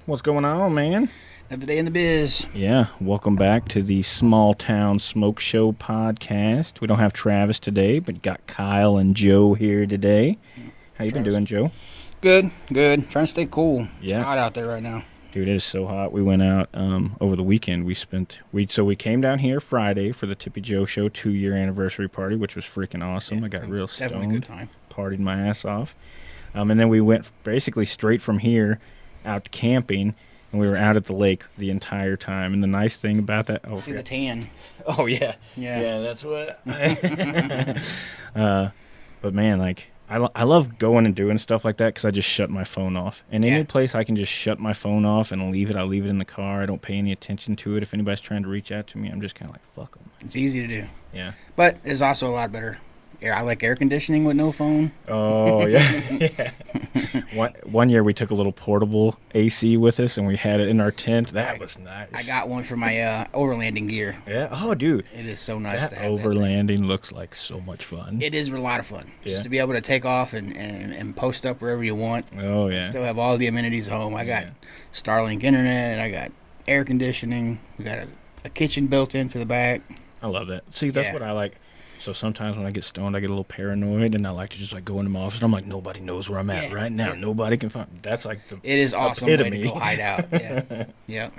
What's going on, man? Another day in the biz. Yeah, welcome back to the Small Town Smoke Show podcast. We don't have Travis today, but got Kyle and Joe here today. How you been doing, Joe? Good. Trying to stay cool. Yeah. It's hot out there right now. Dude, it is so hot. We went out over the weekend. We came down here Friday for the Tippy Joe Show 2-year anniversary party, which was freaking awesome. Yeah, I got real stoned. Definitely a good time. Partied my ass off. And then we went basically straight from here out camping, and we were out at the lake the entire time. And the nice thing about that... See the tan. Oh, yeah. Yeah, that's what... but, man, like, I love going and doing stuff like that because I just shut my phone off. And any place I can just shut my phone off and leave it, I'll leave it in the car. I don't pay any attention to it. If anybody's trying to reach out to me, I'm just kind of like, fuck them. It's easy to do. Yeah. But it's also a lot better. I like air conditioning with no phone. Oh, yeah. One year we took a little portable AC with us, and we had it in our tent. That was nice. I got one for my overlanding gear. Yeah. Oh, dude. It is so nice to have overlanding looks like so much fun. It is a lot of fun. Yeah. Just to be able to take off and post up wherever you want. Oh, yeah. Still have all the amenities at home. I got Starlink internet. I got air conditioning. We got a kitchen built into the back. I love that. See, that's what I like. So sometimes when I get stoned, I get a little paranoid, and I like to just like go into my office. And I'm like, nobody knows where I'm at right now. Yeah. Nobody can find. That's like the it is awesome way to go hide out. Yeah, yeah.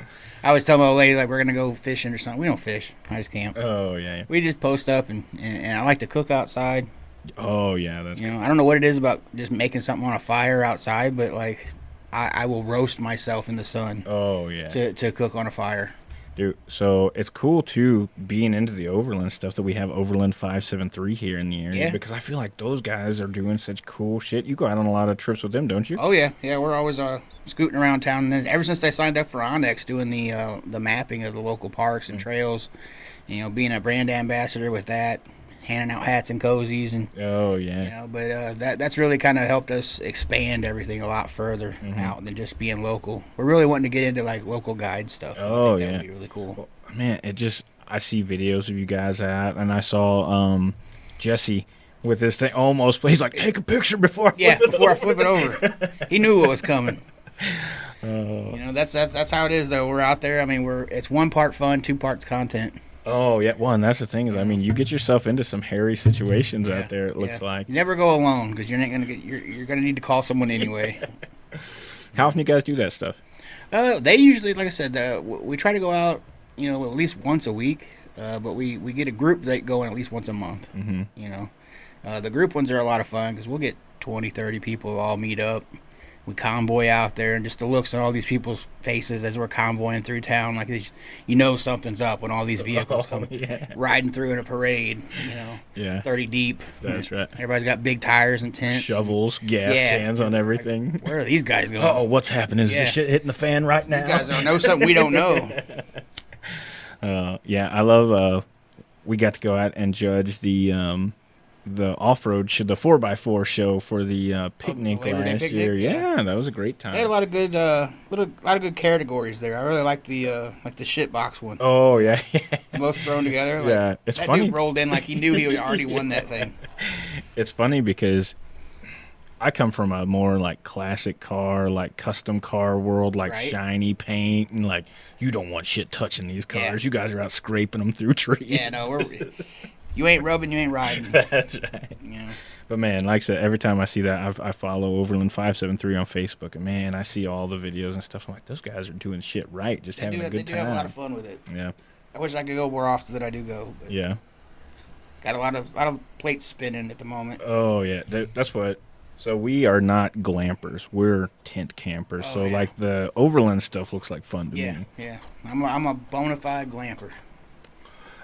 I was telling my old lady like we're gonna go fishing or something. We don't fish. I just camp. Oh yeah. We just post up and I like to cook outside. Oh yeah, that's you know I don't know what it is about just making something on a fire outside, but like I will roast myself in the sun. Oh yeah. To cook on a fire. Dude, so it's cool, too, being into the Overland stuff that we have Overland 573 here in the area. Because I feel like those guys are doing such cool shit. You go out on a lot of trips with them, don't you? Oh, yeah. Yeah, we're always scooting around town. And ever since they signed up for Onyx, doing the mapping of the local parks and trails, you know, being a brand ambassador with that, handing out hats and cozies. And, oh, yeah. You know, but that's really kind of helped us expand everything a lot further out than just being local. We're really wanting to get into, like, local guide stuff. Oh, that would be really cool. Well, man, I see videos of you guys out, and I saw Jesse with this thing almost. He's like, take a picture before I flip it over. He knew what was coming. You know, that's how it is, though. We're out there. I mean, it's 1 part fun, 2 parts content. Oh yeah, well, and that's the thing is, I mean, you get yourself into some hairy situations out there. It looks like you never go alone because you're not gonna get. You're gonna need to call someone anyway. How often you guys do that stuff? They usually, like I said, we try to go out, you know, at least once a week. But we get a group that go in at least once a month. Mm-hmm. You know, the group ones are a lot of fun because we'll get 20, 30 people all meet up. We convoy out there, and just the looks on all these people's faces as we're convoying through town, like you know something's up when all these vehicles come riding through in a parade, you know, 30 deep. That's right. Everybody's got big tires and tents. Shovels, gas cans on everything. Like, where are these guys going? Oh, what's happening? Is the shit hitting the fan right now? These guys don't know something we don't know. I love we got to go out and judge the off-road show, the 4x4 show for the picnic last year. Yeah, that was a great time. They had a lot of good, lot of good categories there. I really like the shit box one. Oh yeah, both thrown together. Like, yeah, it's that funny. Dude rolled in like he knew he already won that thing. It's funny because I come from a more like classic car, like custom car world, like shiny paint, and like you don't want shit touching these cars. You guys are out scraping them through trees. Yeah, no, you ain't rubbing, you ain't riding. That's right. You know? But, man, like I said, every time I see that, I follow Overland 573 on Facebook. And, man, I see all the videos and stuff. I'm like, those guys are doing shit right, just having a good time. They do have a lot of fun with it. Yeah. I wish I could go more often than I do go. But yeah. Got a lot of plates spinning at the moment. Oh, yeah. That's what. So we are not glampers. We're tent campers. Like, the Overland stuff looks like fun to me. Yeah. I'm a bona fide glamper.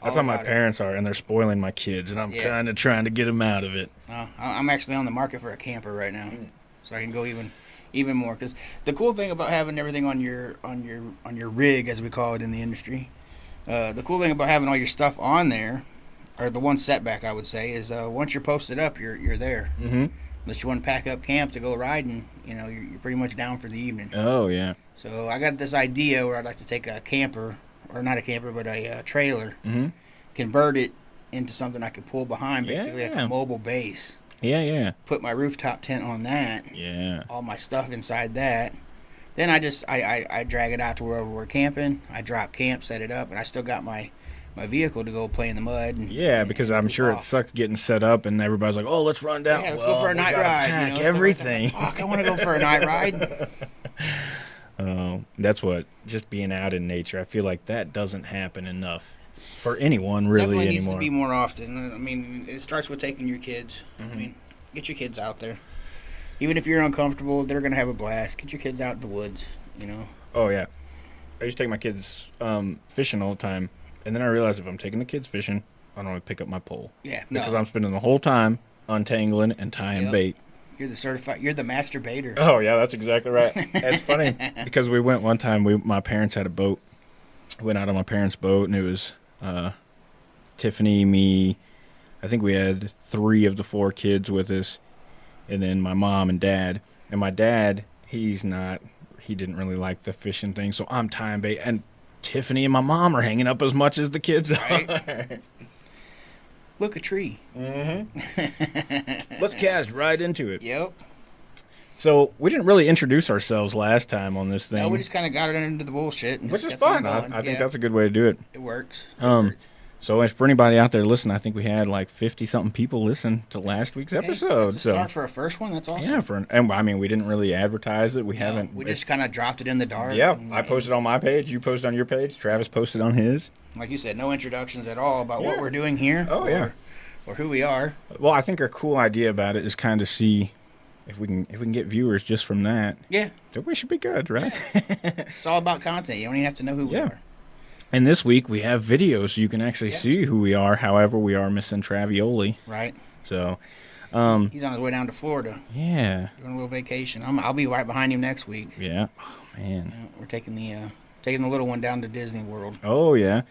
That's how my parents are, and they're spoiling my kids, and I'm kind of trying to get them out of it. I'm actually on the market for a camper right now, so I can go even more. Because the cool thing about having everything on your rig, as we call it in the industry, the cool thing about having all your stuff on there, or the one setback I would say, is once you're posted up, you're there. Mm-hmm. Unless you want to pack up camp to go riding, you know, you're pretty much down for the evening. Oh yeah. So I got this idea where I'd like to take a camper. Or not a camper, but a trailer, convert it into something I could pull behind, basically like a mobile base. Yeah. Put my rooftop tent on that. Yeah. All my stuff inside that. Then I drag it out to wherever we're camping. I drop camp, set it up, and I still got my vehicle to go play in the mud. And, yeah, because I'm sure it sucked getting set up, and everybody's like, "Oh, let's run down. Yeah, let's go for a night ride. Pack everything. Fuck, I want to go for a night ride." That's what just being out in nature. I feel like that doesn't happen enough for anyone really Definitely anymore. Needs to be more often. I mean, it starts with taking your kids. Mm-hmm. I mean, get your kids out there. Even if you're uncomfortable, they're gonna have a blast. Get your kids out in the woods. You know. Oh yeah, I used to take my kids fishing all the time, and then I realized if I'm taking the kids fishing, I don't want to pick up my pole. Yeah, because I'm spending the whole time untangling and tying bait. You're the master baiter. Oh yeah, that's exactly right. It's funny because we went one time. My parents had a boat. Went out on my parents' boat, and it was Tiffany, me. I think we had 3 of the 4 kids with us, and then my mom and dad. And my dad, he didn't really like the fishing thing, so I'm tying bait. And Tiffany and my mom are hanging up as much as the kids are. Look, a tree. Mm-hmm. Let's cast right into it. Yep. So we didn't really introduce ourselves last time on this thing. No, we just kind of got it into the bullshit. Which is fun. I think that's a good way to do it. It works. So for anybody out there listening, I think we had like 50-something people listen to last week's episode. That's a start for a first one. That's awesome. Yeah, and I mean, we didn't really advertise it. We haven't. We just kind of dropped it in the dark. Yeah, I posted on my page. You posted on your page. Travis posted on his. Like you said, no introductions at all about what we're doing here. Oh, yeah. Or who we are. Well, I think our cool idea about it is kind of see if we can get viewers just from that. Yeah. Then we should be good, right? Yeah. It's all about content. You don't even have to know who we are. And this week we have videos so you can actually see who we are. However, we are missing Travioli. Right. So, he's on his way down to Florida. Yeah. Doing a little vacation. I'll be right behind him next week. Yeah. Oh man. We're taking the little one down to Disney World. Oh yeah.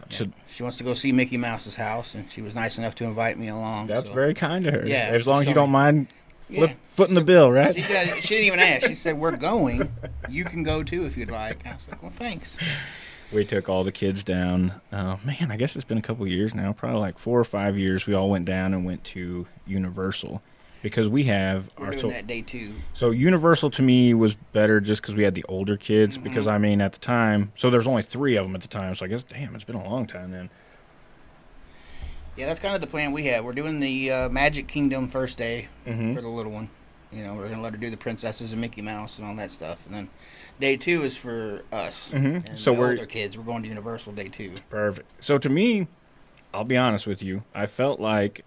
So she wants to go see Mickey Mouse's house, and she was nice enough to invite me along. That's very kind of her. Yeah. As long as you don't mind footing the bill, right? She didn't even ask. She said, "We're going. You can go too if you'd like." I was like, "Well, thanks." We took all the kids down. Man, I guess it's been a couple years now, probably like 4 or 5 years. We all went down and went to Universal because we have We're doing that day 2. So Universal to me was better just because we had the older kids. Mm-hmm. Because I mean, at the time, so there's only 3 of them at the time. So I guess, damn, it's been a long time then. Yeah, that's kind of the plan we had. We're doing the Magic Kingdom first day for the little one. You know, we're going to let her do the princesses and Mickey Mouse and all that stuff. And then day 2 is for us. Mm-hmm. And so we're older kids. We're going to Universal day 2. Perfect. So to me, I'll be honest with you, I felt like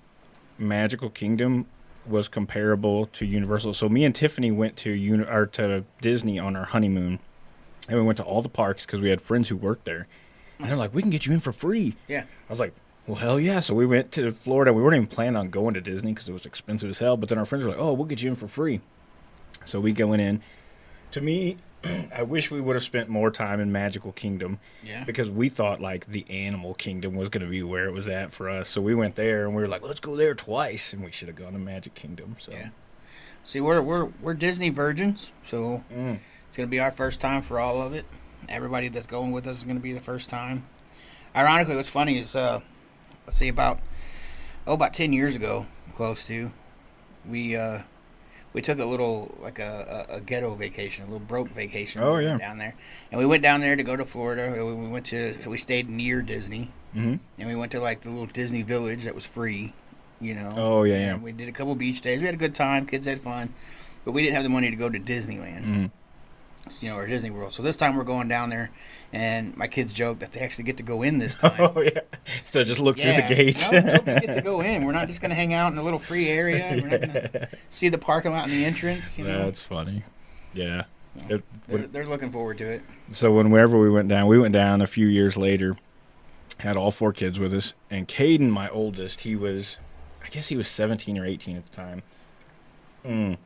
Magical Kingdom was comparable to Universal. So me and Tiffany went to Disney on our honeymoon, and we went to all the parks because we had friends who worked there. And they're like, "We can get you in for free." Yeah. I was like, well, hell yeah. So we went to Florida. We weren't even planning on going to Disney because it was expensive as hell. But then our friends were like, "Oh, we'll get you in for free." So we going in. To me, I wish we would have spent more time in Magical Kingdom. Yeah. Because we thought like the Animal Kingdom was going to be where it was at for us. So we went there and we were like, let's go there twice. And we should have gone to Magic Kingdom. So yeah. See, we're Disney virgins. So it's going to be our first time for all of it. Everybody that's going with us is going to be the first time. Ironically, what's funny is, let's see, about 10 years ago, close to, we took a little, like a ghetto vacation, a little broke vacation. Down there. And we went down there to go to Florida. We stayed near Disney. Mm-hmm. And we went to like the little Disney village that was free, you know. Oh, yeah, and we did a couple beach days. We had a good time. Kids had fun. But we didn't have the money to go to Disneyland. Mm-hmm. You know, or Disney World. So this time we're going down there, and my kids joke that they actually get to go in this time. Oh, yeah. So just look through the gates. No, we get to go in. We're not just going to hang out in a little free area. We're not going to see the parking lot and the entrance. You know? That's funny. Yeah. They're looking forward to it. So whenever we went down a few years later, had all 4 kids with us, and Caden, my oldest, I guess he was 17 or 18 at the time.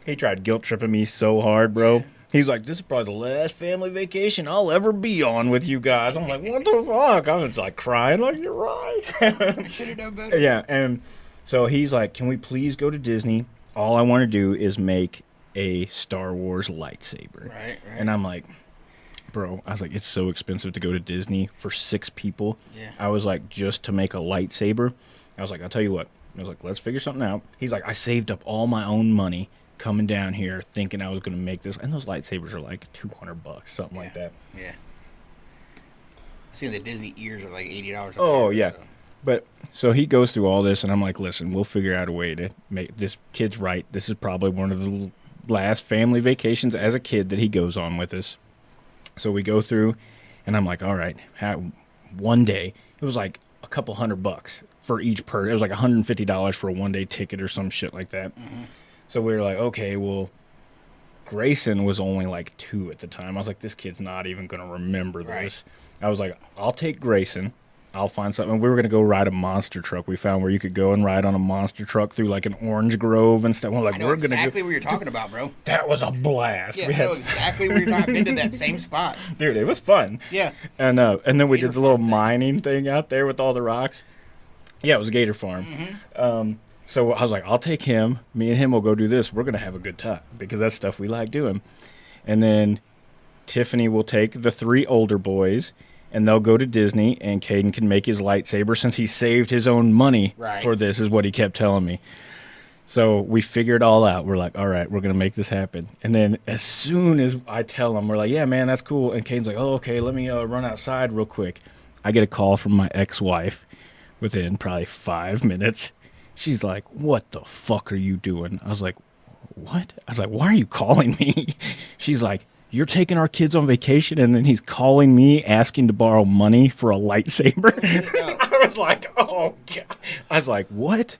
He tried guilt tripping me so hard, bro. He's like, this is probably the last family vacation I'll ever be on with you guys. I'm like, what the fuck? I was like crying, like, you're right. I should have done better. Yeah, and so he's like, can we please go to Disney? All I want to do is make a Star Wars lightsaber. Right. And I'm like, bro, I was like, it's so expensive to go to Disney for 6 people. Yeah. I was like, just to make a lightsaber. I was like, I'll tell you what. I was like, let's figure something out. He's like, I saved up all my own money coming down here thinking I was going to make this. And those lightsabers are like $200, something like that. Yeah. I see the Disney ears are like $80. Oh, yeah. So. But so he goes through all this, and I'm like, listen, we'll figure out a way to make this kid's right. This is probably one of the last family vacations as a kid that he goes on with us. So we go through, and I'm like, all right, one day, it was like a couple $100 for each person. It was like $150 for a one-day ticket or some shit like that. Mm-hmm. So we were like, okay, well, Grayson was only like 2 at the time. I was like, this kid's not even going to remember this. Right. I was like, I'll take Grayson. I'll find something. We were going to go ride a monster truck. We found where you could go and ride on a monster truck through like an orange grove and stuff. We're like, I know we're exactly what you're talking about, bro. That was a blast. Yeah, I know exactly where you're talking. I've been to that same spot. Dude, it was fun. Yeah. And then we did the little mining thing out there with all the rocks. Yeah, it was a gator farm. Mm-hmm. So I was like, I'll take him. Me and him will go do this. We're going to have a good time because that's stuff we like doing. And then Tiffany will take the 3 older boys, and they'll go to Disney, and Caden can make his lightsaber since he saved his own money for this, is what he kept telling me. So we figured it all out. We're like, all right, we're going to make this happen. And then as soon as I tell him, we're like, yeah, man, that's cool. And Caden's like, oh, okay, let me run outside real quick. I get a call from my ex-wife within probably 5 minutes. She's like, what the fuck are you doing? I was like, what? I was like, why are you calling me? She's like, you're taking our kids on vacation, and then he's calling me asking to borrow money for a lightsaber? I was like, oh, God. I was like, what?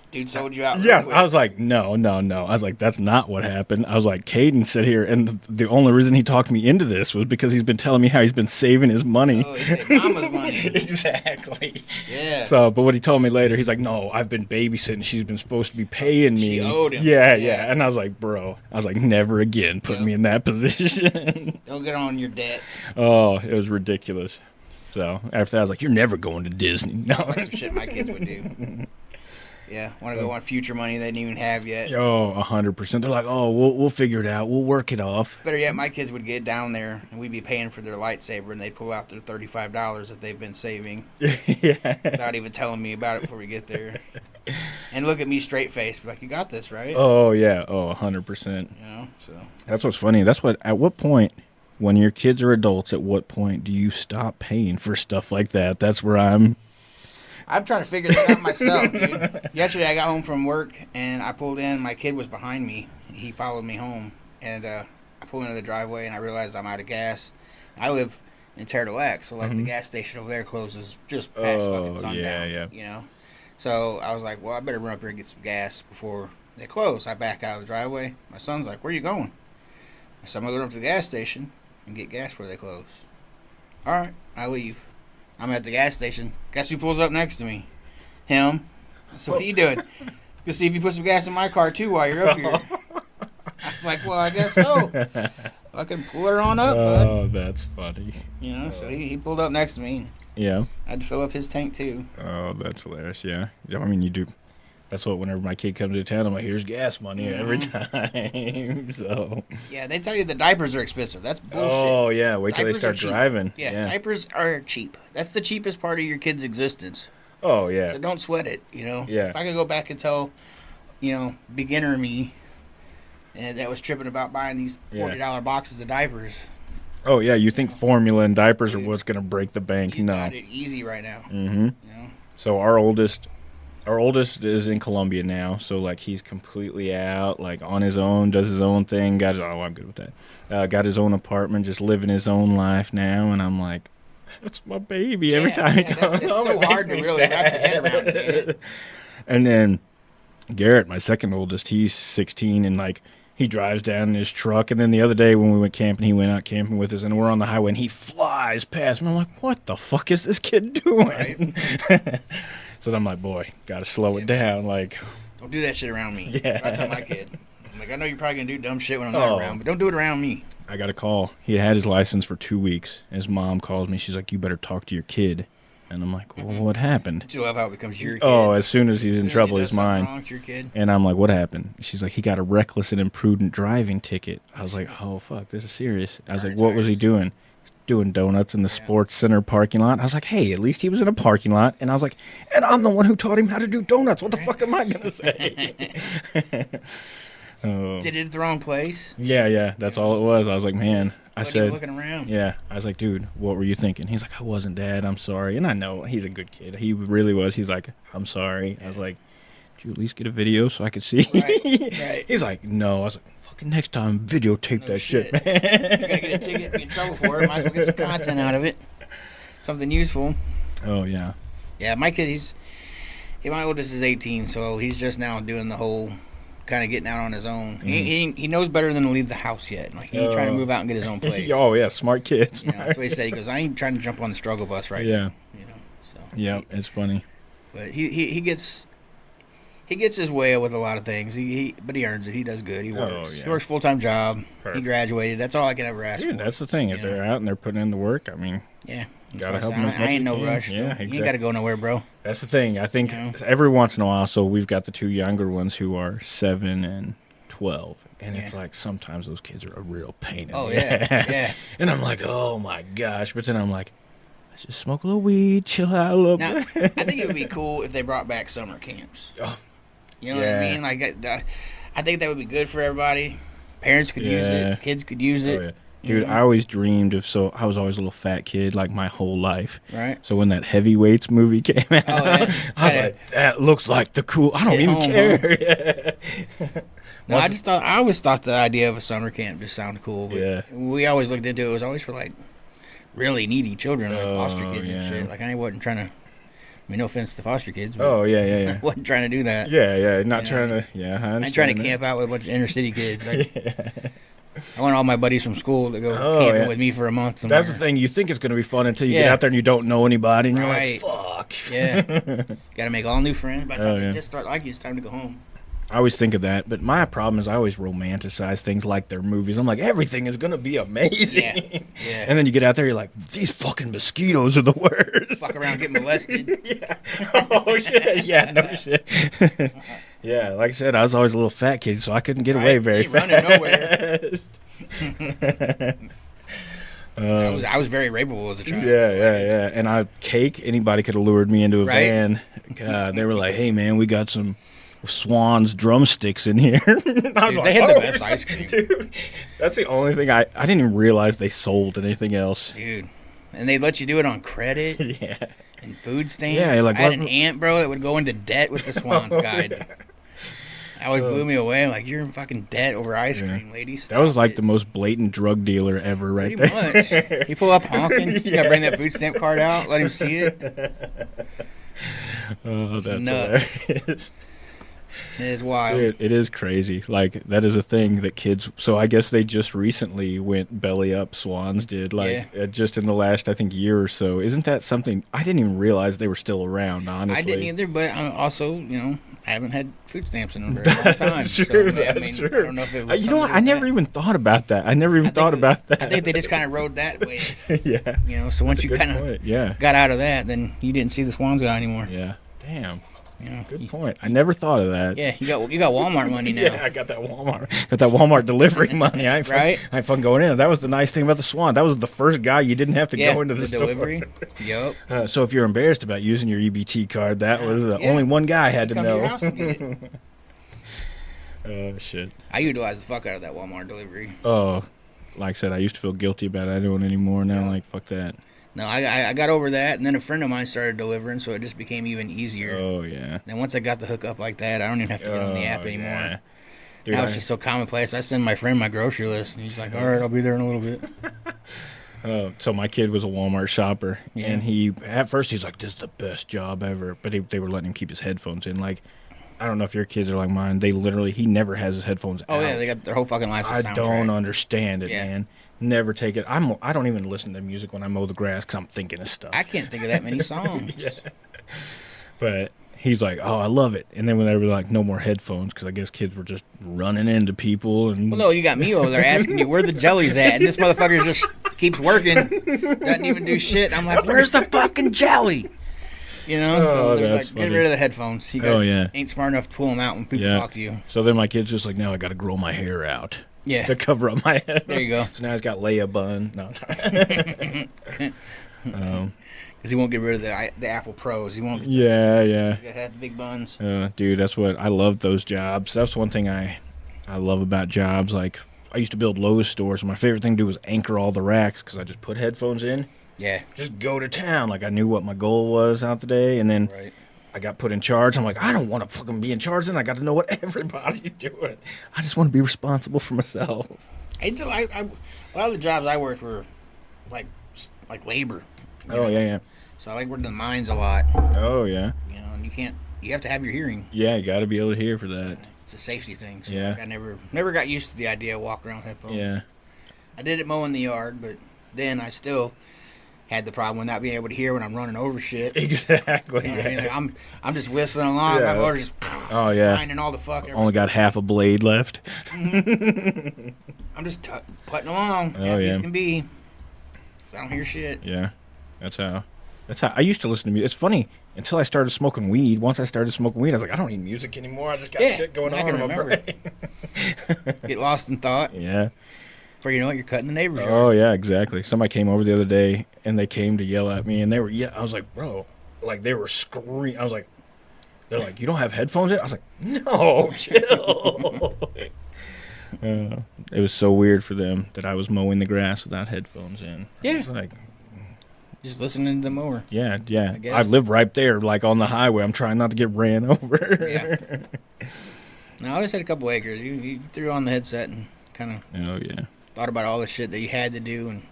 Dude sold you out. Yes, I was like, no. I was like, that's not what happened. I was like, Caden sit here, and the only reason he talked me into this was because he's been telling me how he's been saving his money. Oh, he saved mama's money. Exactly. Yeah. So, but what he told me later, he's like, no, I've been babysitting. She's been supposed to be paying me. She owed him. Yeah. And I was like, bro, never again put me in that position. Don't get on your debt. Oh, it was ridiculous. So after that, I was like, you're never going to Disney. No. Sounds like some shit my kids would do. Yeah, want to go on future money they didn't even have yet. Oh, 100%. They're like, oh, we'll figure it out. We'll work it off. Better yet, my kids would get down there, and we'd be paying for their lightsaber, and they'd pull out their $35 that they've been saving. Yeah. Without even telling me about it before we get there. And look at me straight face, be like, you got this, right? Oh, yeah. Oh, 100%. So. That's what's funny. At what point, when your kids are adults, at what point do you stop paying for stuff like that? That's where I'm trying to figure this out myself, dude. Yesterday, I got home from work, and I pulled in. My kid was behind me. He followed me home, and I pulled into the driveway, and I realized I'm out of gas. I live in Terre de Lac, so the gas station over there closes just past fucking sundown. Yeah. You know, so I was like, well, I better run up here and get some gas before they close. I back out of the driveway. My son's like, where are you going? I said, I'm gonna go up to the gas station and get gas before they close. All right, I leave. I'm at the gas station. Guess who pulls up next to me? Him. So what are you doing? Go see if you put some gas in my car, too, while you're up here. I was like, well, I guess so. Fucking pull her on up, bud. Oh, that's funny. You know, so he pulled up next to me. Yeah. I had to fill up his tank, too. Oh, that's hilarious, yeah. I mean, you do. That's what whenever my kid comes to town, I'm like, here's gas money every time. So. Yeah, they tell you the diapers are expensive. That's bullshit. Oh, yeah. Wait till diapers they start driving. Yeah, diapers are cheap. That's the cheapest part of your kid's existence. Oh, yeah. So don't sweat it, you know. Yeah. If I could go back and tell, beginner me that was tripping about buying these $40 boxes of diapers. Oh, yeah. You think formula and diapers are what's going to break the bank. You No. got it easy right now. Mm-hmm. You know? So our oldest is in Colombia now, so like he's completely out, like on his own, does his own thing. I'm good with that. Got his own apartment, just living his own life now, and I'm like, that's my baby. Every time he comes it's home, so it hard to makes me really wrap your head around it. And then Garrett, my second oldest, he's 16, and like he drives down in his truck. And then the other day when we went camping, he went out camping with us, and we're on the highway, and he flies past me. I'm like, what the fuck is this kid doing? Right. So I'm like, boy, got to slow it down. Like, don't do that shit around me. Yeah. I tell my kid. I'm like, I know you're probably going to do dumb shit when I'm not around, but don't do it around me. I got a call. He had his license for 2 weeks. His mom calls me. She's like, you better talk to your kid. And I'm like, well, what happened? Don't you love how it becomes your kid? Oh, as soon as he's in trouble, he's mine. Wrong, it's your kid. And I'm like, what happened? She's like, he got a reckless and imprudent driving ticket. I was like, oh, fuck, this is serious. I was like, what was he doing? Doing donuts in the sports center parking lot. I was like, hey, at least he was in a parking lot. And I was like, and I'm the one who taught him how to do donuts. What the fuck am I going to say? Did it at the wrong place. Yeah. That's all it was. I was like, man. I said, looking around. Yeah. I was like, dude, what were you thinking? He's like, I wasn't, Dad. I'm sorry. And I know he's a good kid. He really was. He's like, I'm sorry. I was like, did you at least get a video so I could see? Right. He's like, no. I was like, fucking next time, videotape that shit, man. You're gonna get a ticket, be in trouble for it. Might as well get some content out of it. Something useful. Oh yeah. Yeah, my kid, my oldest is 18, so he's just now doing the whole kind of getting out on his own. He knows better than to leave the house yet. Like, he ain't trying to move out and get his own place. Oh yeah, smart kids. You know, that's what he said. He goes, I ain't trying to jump on the struggle bus right now. You know, so yeah, it's funny. But he gets his way with a lot of things. But he earns it. He does good. He works. Oh, yeah. He works full-time job. Perfect. He graduated. That's all I can ever ask for. That's the thing. If they're out and they're putting in the work, I mean, yeah. Gotta help them as much I ain't as no you can. rush. Yeah, exactly. You ain't got to go nowhere, bro. That's the thing. I think every once in a while, so we've got the two younger ones who are 7 and 12, and it's like sometimes those kids are a real pain in the ass. Yeah. And I'm like, oh my gosh, but then I'm like, let's just smoke a little weed, chill out a little Now, bit. I think it would be cool if they brought back summer camps. Oh, you know what I mean? Like, I think that would be good for everybody. Parents could use it. Kids could use it. Oh, yeah. Dude, I always dreamed of, I was always a little fat kid, like my whole life. Right. So when that Heavyweights movie came out, I was like, that looks like the cool, I don't even care. No, I always thought the idea of a summer camp just sounded cool. But we always looked into it. It was always for, like, really needy children, like foster kids and shit. Like, I wasn't trying to, I mean, no offense to foster kids. But I wasn't trying to do that. Not trying to, I ain't trying to camp out with a bunch of inner city kids. Like, I want all my buddies from school to go camping with me for a month somewhere. That's the thing. You think it's going to be fun until you get out there and you don't know anybody, and you're like, fuck. Yeah. Got to make all new friends. By the time they just start liking you, it's time to go home. I always think of that, but my problem is I always romanticize things like their movies. I'm like, everything is going to be amazing. Yeah. And then you get out there, you're like, these fucking mosquitoes are the worst. Fuck around, get molested. Oh, shit. Yeah, no shit. Yeah, like I said, I was always a little fat kid, so I couldn't get away very fast. Running nowhere. I was very rapeable as a child. Yeah. And anybody could have lured me into a van. God, they were like, hey, man, we got some Swan's drumsticks in here. Dude, they had the best ice cream. Dude, that's the only thing I didn't even realize they sold anything else. Dude. And they let you do it on credit. Yeah. And food stamps. Yeah, like, I had an aunt, bro, that would go into debt with the Swan's guide. That always blew me away. I'm like, you're in fucking debt over ice cream, lady. Stop that was like the most blatant drug dealer ever, right Pretty there. Much. You pull up honking. You gotta bring that food stamp card out. Let him see it. Oh, that's hilarious. It is wild. Dude, it is crazy. Like, that is a thing that kids... So I guess they just recently went belly up, Swans did, just in the last, I think, year or so. Isn't that something... I didn't even realize they were still around, honestly. I didn't either, but also, I haven't had food stamps in a very long time. That's true. So, That's true. I don't know if it was you know what? I never even thought about that. I think they just kind of rode that way. Yeah. So once you kind of got out of that, then you didn't see the Swans guy anymore. Yeah. Damn. Good point. I never thought of that. Yeah, you got Walmart money now. Yeah, I got that Walmart delivery money. I ain't fucking going in. That was the nice thing about the Swan. That was the first guy you didn't have to go into the delivery. Yep. So if you're embarrassed about using your EBT card, that was the only one guy had to Come know. to your house and get it. Oh shit. I utilized the fuck out of that Walmart delivery. Oh, like I said, I used to feel guilty about it. I don't anymore. Now I'm like, fuck that. No, I got over that, and then a friend of mine started delivering, so it just became even easier. Oh, yeah. And once I got the hook up like that, I don't even have to get on the app anymore. Yeah. Dude, now it's just so commonplace. I send my friend my grocery list, and he's like, all right, I'll be there in a little bit. So my kid was a Walmart shopper, and at first he's like, this is the best job ever, but they were letting him keep his headphones in. Like, I don't know if your kids are like mine. He never has his headphones out. Oh, yeah, they got their whole fucking life. I don't understand it, man. Never take it. I don't even listen to music when I mow the grass because I'm thinking of stuff. I can't think of that many songs. But he's like, oh, I love it. And then when they were like, no more headphones, because I guess kids were just running into people. And well, no, you got me over there asking you where the jelly's at, and this motherfucker just keeps working, doesn't even do shit. I'm like, where's the fucking jelly? So they're like, get rid of the headphones. You guys ain't smart enough to pull them out when people talk to you. So then my kid's just like, now I got to grow my hair out. Yeah. To cover up my head. There you go. So now he's got Leia bun. No. Because he won't get rid of the Apple Pros. He won't. Yeah. He got the big buns. Dude, that's what I love those jobs. That's one thing I I love about jobs. Like, I used to build Lowe's stores, and my favorite thing to do was anchor all the racks because I just put headphones in. Yeah. Just go to town. Like, I knew what my goal was out the day, and then I got put in charge. I'm like, I don't want to fucking be in charge, then I got to know what everybody's doing. I just want to be responsible for myself. A lot of the jobs I worked were like labor. Yeah. So I like working in the mines a lot. Oh, yeah. You know, and you have to have your hearing. Yeah, you got to be able to hear for that. It's a safety thing. So Yeah. like, I never got used to the idea of walking around with headphones. Yeah. I did it mowing the yard, but then I still had the problem with not being able to hear when I'm running over shit. Exactly. You know what I mean? Like I'm just whistling along. Yeah. My motor's just grinding all the fuck. Only got half a blade left. I'm just putting along. Happy as can be. 'Cause I don't hear shit. Yeah. That's how I used to listen to music. It's funny, until I started smoking weed. Once I started smoking weed, I was like, I don't need music anymore. I just got shit going on in my brain. Get lost in thought. Yeah. Before you know it, you're cutting the neighbor's yard. Oh, yeah, exactly. Somebody came over the other day, and they came to yell at me, and they were, I was like, bro, like, they were screaming. I was like, they're like, you don't have headphones in? I was like, no, chill. It was so weird for them that I was mowing the grass without headphones in. Yeah. I was like, just listening to the mower. Yeah. I live right there, like on the highway. I'm trying not to get ran over. Yeah. No, I always had a couple acres. You threw on the headset and kind of thought about all the shit that you had to do and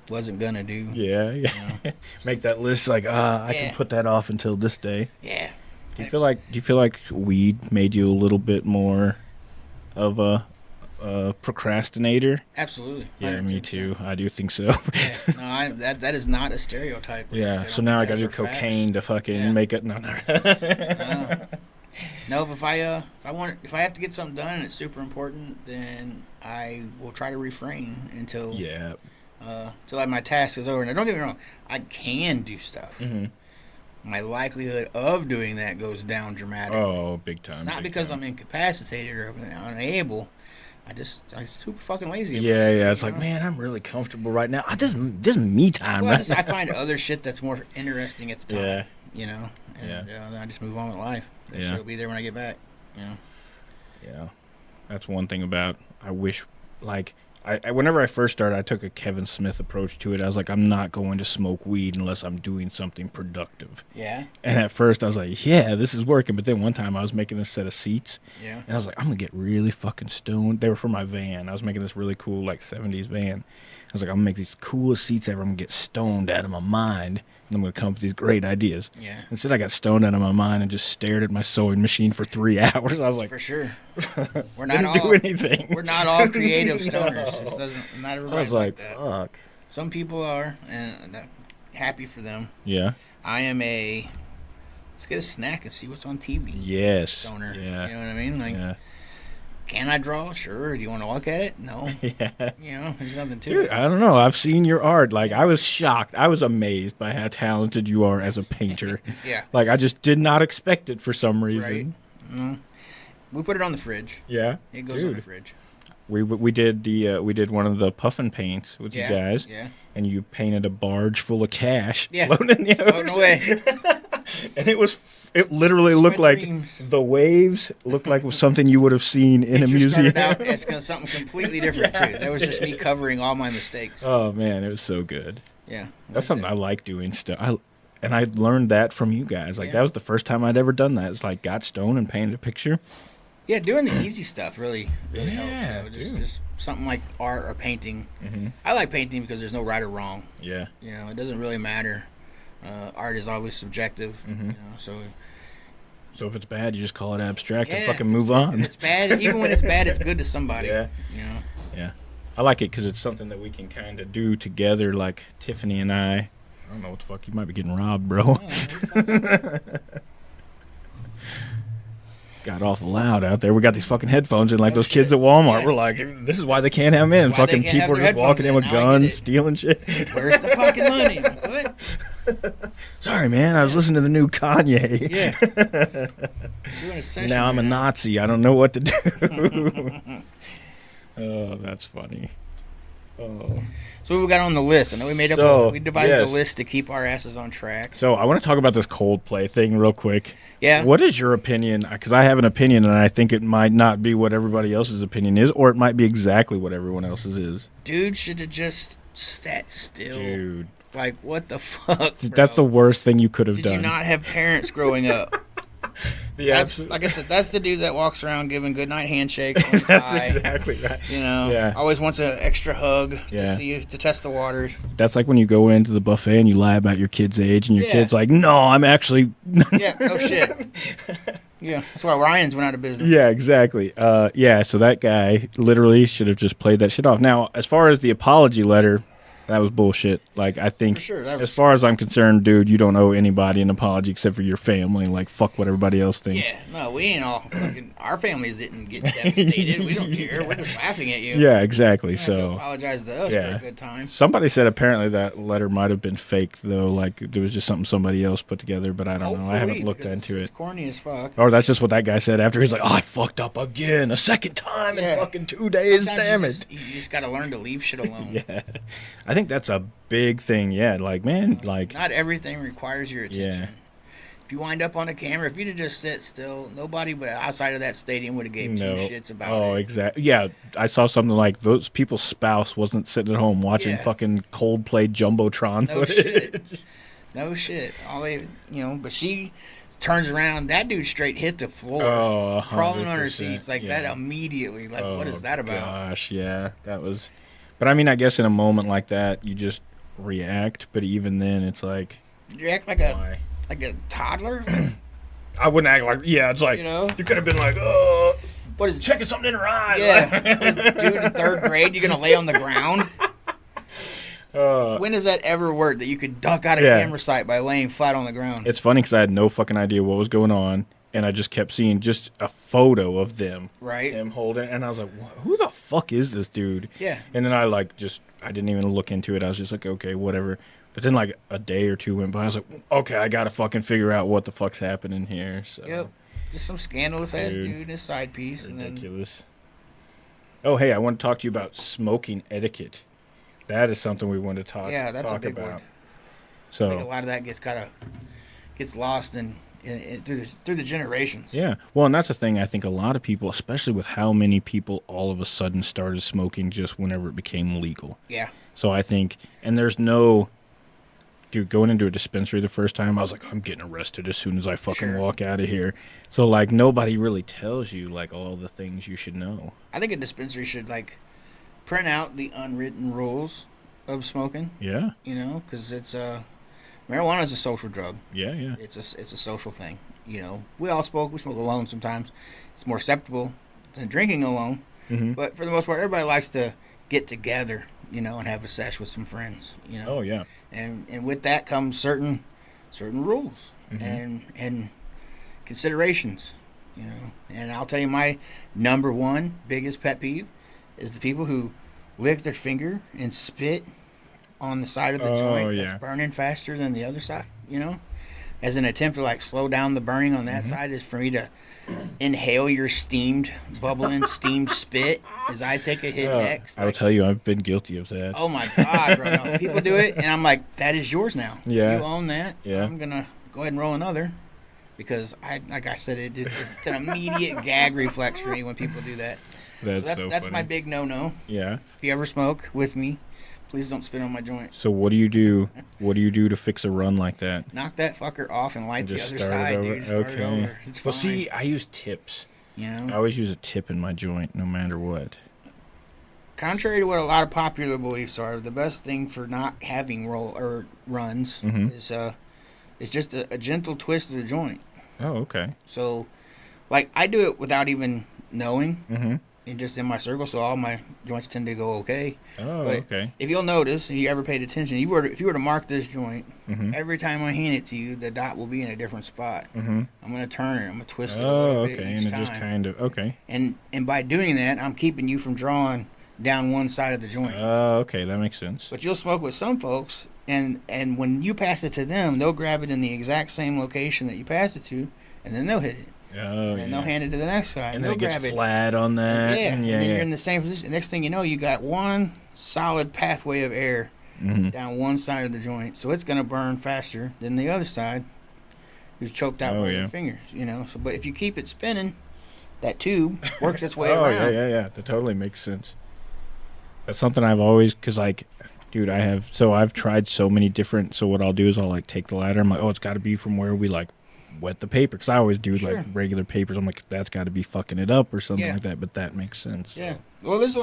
wasn't gonna do. Yeah. You know? Make that list like, I can put that off until this day. Yeah. Do you feel like weed made you a little bit more of a procrastinator? Absolutely. Yeah, me too. So. I do think so. No, that is not a stereotype. Yeah. So now I got to do cocaine to fucking make it. No. No, but if I have to get something done and it's super important, then I will try to refrain until my task is over. Now, don't get me wrong, I can do stuff. Mm-hmm. My likelihood of doing that goes down dramatically. Oh, big time. It's not because I'm incapacitated or unable. I'm super fucking lazy. Yeah. It's like, man, I'm really comfortable right now. This is me time. Well, right I find other shit that's more interesting at the time. Yeah. You know. And, then I just move on with life. That shit will be there when I get back. You know. Yeah. That's one thing about. I wish, like. Whenever I first started, I took a Kevin Smith approach to it. I was like, I'm not going to smoke weed unless I'm doing something productive. Yeah. And at first, I was like, yeah, this is working. But then one time, I was making a set of seats. Yeah. And I was like, I'm going to get really fucking stoned. They were for my van. I was making this really cool, like, 70s van. I was like, I'm going to make these coolest seats ever. I'm going to get stoned out of my mind. And I'm going to come up with these great ideas. Yeah. Instead, I got stoned out of my mind and just stared at my sewing machine for 3 hours. I was like, for sure. We're not all do anything. We're not all creative stoners. No. Not everybody. I was like that. Fuck. Some people are, and happy for them. Yeah. I am let's get a snack and see what's on TV. Yes. Stoner. Yeah. You know what I mean? Like, can I draw? Sure. Do you want to look at it? No. Yeah. You know, there's nothing to Dude, it. I don't know. I've seen your art. Like, I was shocked. I was amazed by how talented you are as a painter. Yeah. Like, I just did not expect it for some reason. Right. Mm-hmm. We put it on the fridge. Yeah. It goes on the fridge. We did one of the puffin paints with you guys. Yeah. And you painted a barge full of cash floating in the ocean. Away. And it literally looked like the waves looked like something you would have seen in a museum. It's something completely different too. That was just me covering all my mistakes. Oh man, it was so good. Yeah. That's something I like doing stuff. And I learned that from you guys. Like that was the first time I'd ever done that. It's like got stoned and painted a picture. Yeah, doing the easy stuff really helps. Just something like art or painting. Mm-hmm. I like painting because there's no right or wrong. Yeah. You know, it doesn't really matter. Art is always subjective. Mm-hmm. You know, so if it's bad, you just call it abstract and fucking move on. If it's bad, even when it's bad, it's good to somebody. Yeah. You know. Yeah. I like it because it's something that we can kind of do together. Like Tiffany and I don't know what the fuck. You might be getting robbed, bro. Got awful loud out there. We got these fucking headphones in like those kids at Walmart. Yeah. We're like, this is why they can't have them in. Fucking people are just walking in with guns, stealing shit. Where's the fucking money? What? Sorry, man. I was listening to the new Kanye. Yeah. Doing a session, now I'm a Nazi. I don't know what to do. Oh, that's funny. Oh. So what we got on the list? I know we devised a list to keep our asses on track. So I want to talk about this Coldplay thing real quick. Yeah. What is your opinion? Because I have an opinion, and I think it might not be what everybody else's opinion is, or it might be exactly what everyone else's is. Dude should have just sat still. Dude. Like, what the fuck, bro? That's the worst thing you could have done. Did you not have parents growing up? That's like I said. That's the dude that walks around giving goodnight handshakes. On his That's exactly right. You know, Yeah. always wants an extra hug to test the waters. That's like when you go into the buffet and you lie about your kid's age, and your kid's like, "No, I'm actually." Yeah. No shit. Yeah, that's why Ryan's went out of business. Yeah, exactly. So that guy literally should have just played that shit off. Now, as far as the apology letter, that was bullshit. Like, I think, For sure, as far as I'm concerned, dude, you don't owe anybody an apology except for your family. Like, fuck what everybody else thinks. Yeah, no, we ain't all fucking. Our families didn't get devastated. We don't care. We're just laughing at you. Yeah, exactly. You don't have to So, apologize to us for a good time. somebody said apparently that letter might have been faked, though. Like, it was just something somebody else put together, but I don't know. I haven't looked into It's it. corny as fuck. Or that's just what that guy said after. He's like, "Oh, I fucked up again, a second time in fucking 2 days. Sometimes Damn it." You just got to learn to leave shit alone. Yeah, I think that's a big thing. Yeah, like, man, like, Not everything requires your attention. Yeah. If you wind up on a camera, if you'd have just sit still, nobody but outside of that stadium would have gave two shits about it. Oh, exactly. Yeah, I saw something like those people's spouse wasn't sitting at home watching fucking Coldplay Jumbotron footage. No shit. All they, but she turns around. That dude straight hit the floor, Oh, crawling on her 100%, seats like that immediately. Like, what is that about? Gosh, yeah, that was. But I mean, I guess in a moment like that, you just react. But even then, it's like, You act like why? a toddler. I wouldn't act like. Yeah, it's like you could have been like, "Oh, What is checking something in her eye." Yeah, dude, in third grade, you're gonna lay on the ground. When does that ever work? That you could duck out of camera sight by laying flat on the ground? It's funny because I had no fucking idea what was going on, and I just kept seeing just a photo of them, him holding, and I was like, "Who the fuck is this dude?" Yeah. And then I didn't even look into it. I was just like, okay, whatever. But then like a day or two went by. I was like, okay, I gotta fucking figure out what the fuck's happening here. So. Yep. Just some scandalous ass dude and his side piece. Ridiculous. Oh, hey, I want to talk to you about smoking etiquette. That is something we want to talk. Yeah, that's talk a big about. one. So I think a lot of that gets lost in through the generations. Yeah, well, and that's the thing. I think a lot of people, especially with how many people all of a sudden started smoking just whenever it became legal. Yeah. So I think, and there's no. Dude, going into a dispensary the first time, I was like, I'm getting arrested as soon as I fucking walk out of here. So, like, nobody really tells you, like, all the things you should know. I think a dispensary should, like, print out the unwritten rules of smoking. Yeah. Because it's marijuana is a social drug. Yeah, yeah. It's a social thing. We all smoke. We smoke alone sometimes. It's more acceptable than drinking alone. Mm-hmm. But for the most part, everybody likes to get together, and have a sesh with some friends. Oh, yeah. And with that comes certain rules and considerations, And I'll tell you, my number one biggest pet peeve is the people who lick their finger and spit on the side of the joint that's burning faster than the other side, as an attempt to like slow down the burning on that side is for me to inhale your bubbling steamed spit as I take a hit next. I'll tell you, I've been guilty of that. Oh my God, bro. No, people do it, and I'm like, that is yours now. Yeah. You own that. Yeah. I'm going to go ahead and roll another because, like I said, it's an immediate gag reflex for me when people do that. That's my big no-no. Yeah. If you ever smoke with me, please don't spit on my joint. So what do you do? What do you do to fix a run like that? Knock that fucker off and light the other start side, it over. dude. Start it over. It's fine. Well, see, I use tips. I always use a tip in my joint, no matter what. Contrary to what a lot of popular beliefs are, the best thing for not having runs is just a gentle twist of the joint. Oh, okay. So, like, I do it without even knowing. Mm-hmm. And just in my circle, so all my joints tend to go okay. Oh, but okay. If you'll notice, and you ever paid attention, if you were to mark this joint, every time I hand it to you, the dot will be in a different spot. Mm-hmm. I'm going to turn it. I'm going to twist it a little bit each and it time. just kind of, okay. And by doing that, I'm keeping you from drawing down one side of the joint. Oh, okay. That makes sense. But you'll smoke with some folks, and when you pass it to them, they'll grab it in the exact same location that you pass it to, and then they'll hit it. Oh, and then they'll hand it to the next guy. And then it gets flat on that. And then you're you're in the same position. Next thing you know, you got one solid pathway of air down one side of the joint, so it's going to burn faster than the other side, who's choked out by their fingers. So, but if you keep it spinning, that tube works its way around. Yeah. That totally makes sense. That's something I've always, because dude, I've tried so many different. So what I'll do is I'll take the lighter. I'm like, oh, it's got to be from where we wet the paper, because I always do regular papers. I'm like, that's got to be fucking it up or something like that. But that makes sense. Yeah. Well, there's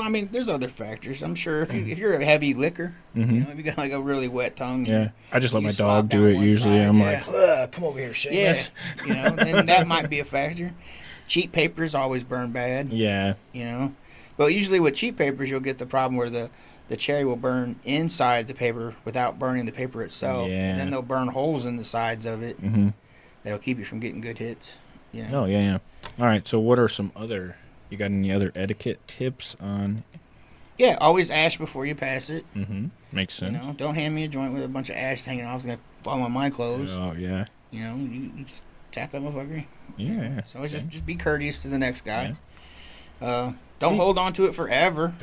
other factors. I'm sure if you're a heavy licker, if you got a really wet tongue. Yeah. I just let my dog do it usually. Side, I'm like, come over here, Seamus. Yeah. Then that might be a factor. Cheap papers always burn bad. Yeah. But usually with cheap papers, you'll get the problem where the cherry will burn inside the paper without burning the paper itself. Yeah. And then they'll burn holes in the sides of it. Mm-hmm. That'll keep you from getting good hits. Oh, yeah. All right, so what are you got any other etiquette tips on? Yeah, always ash before you pass it. Mm-hmm. Makes sense. Don't hand me a joint with a bunch of ash hanging off. It's going to fall on my clothes. Oh, yeah. You just tap that motherfucker. Yeah. So it's just be courteous to the next guy. Yeah. Don't hold on to it forever.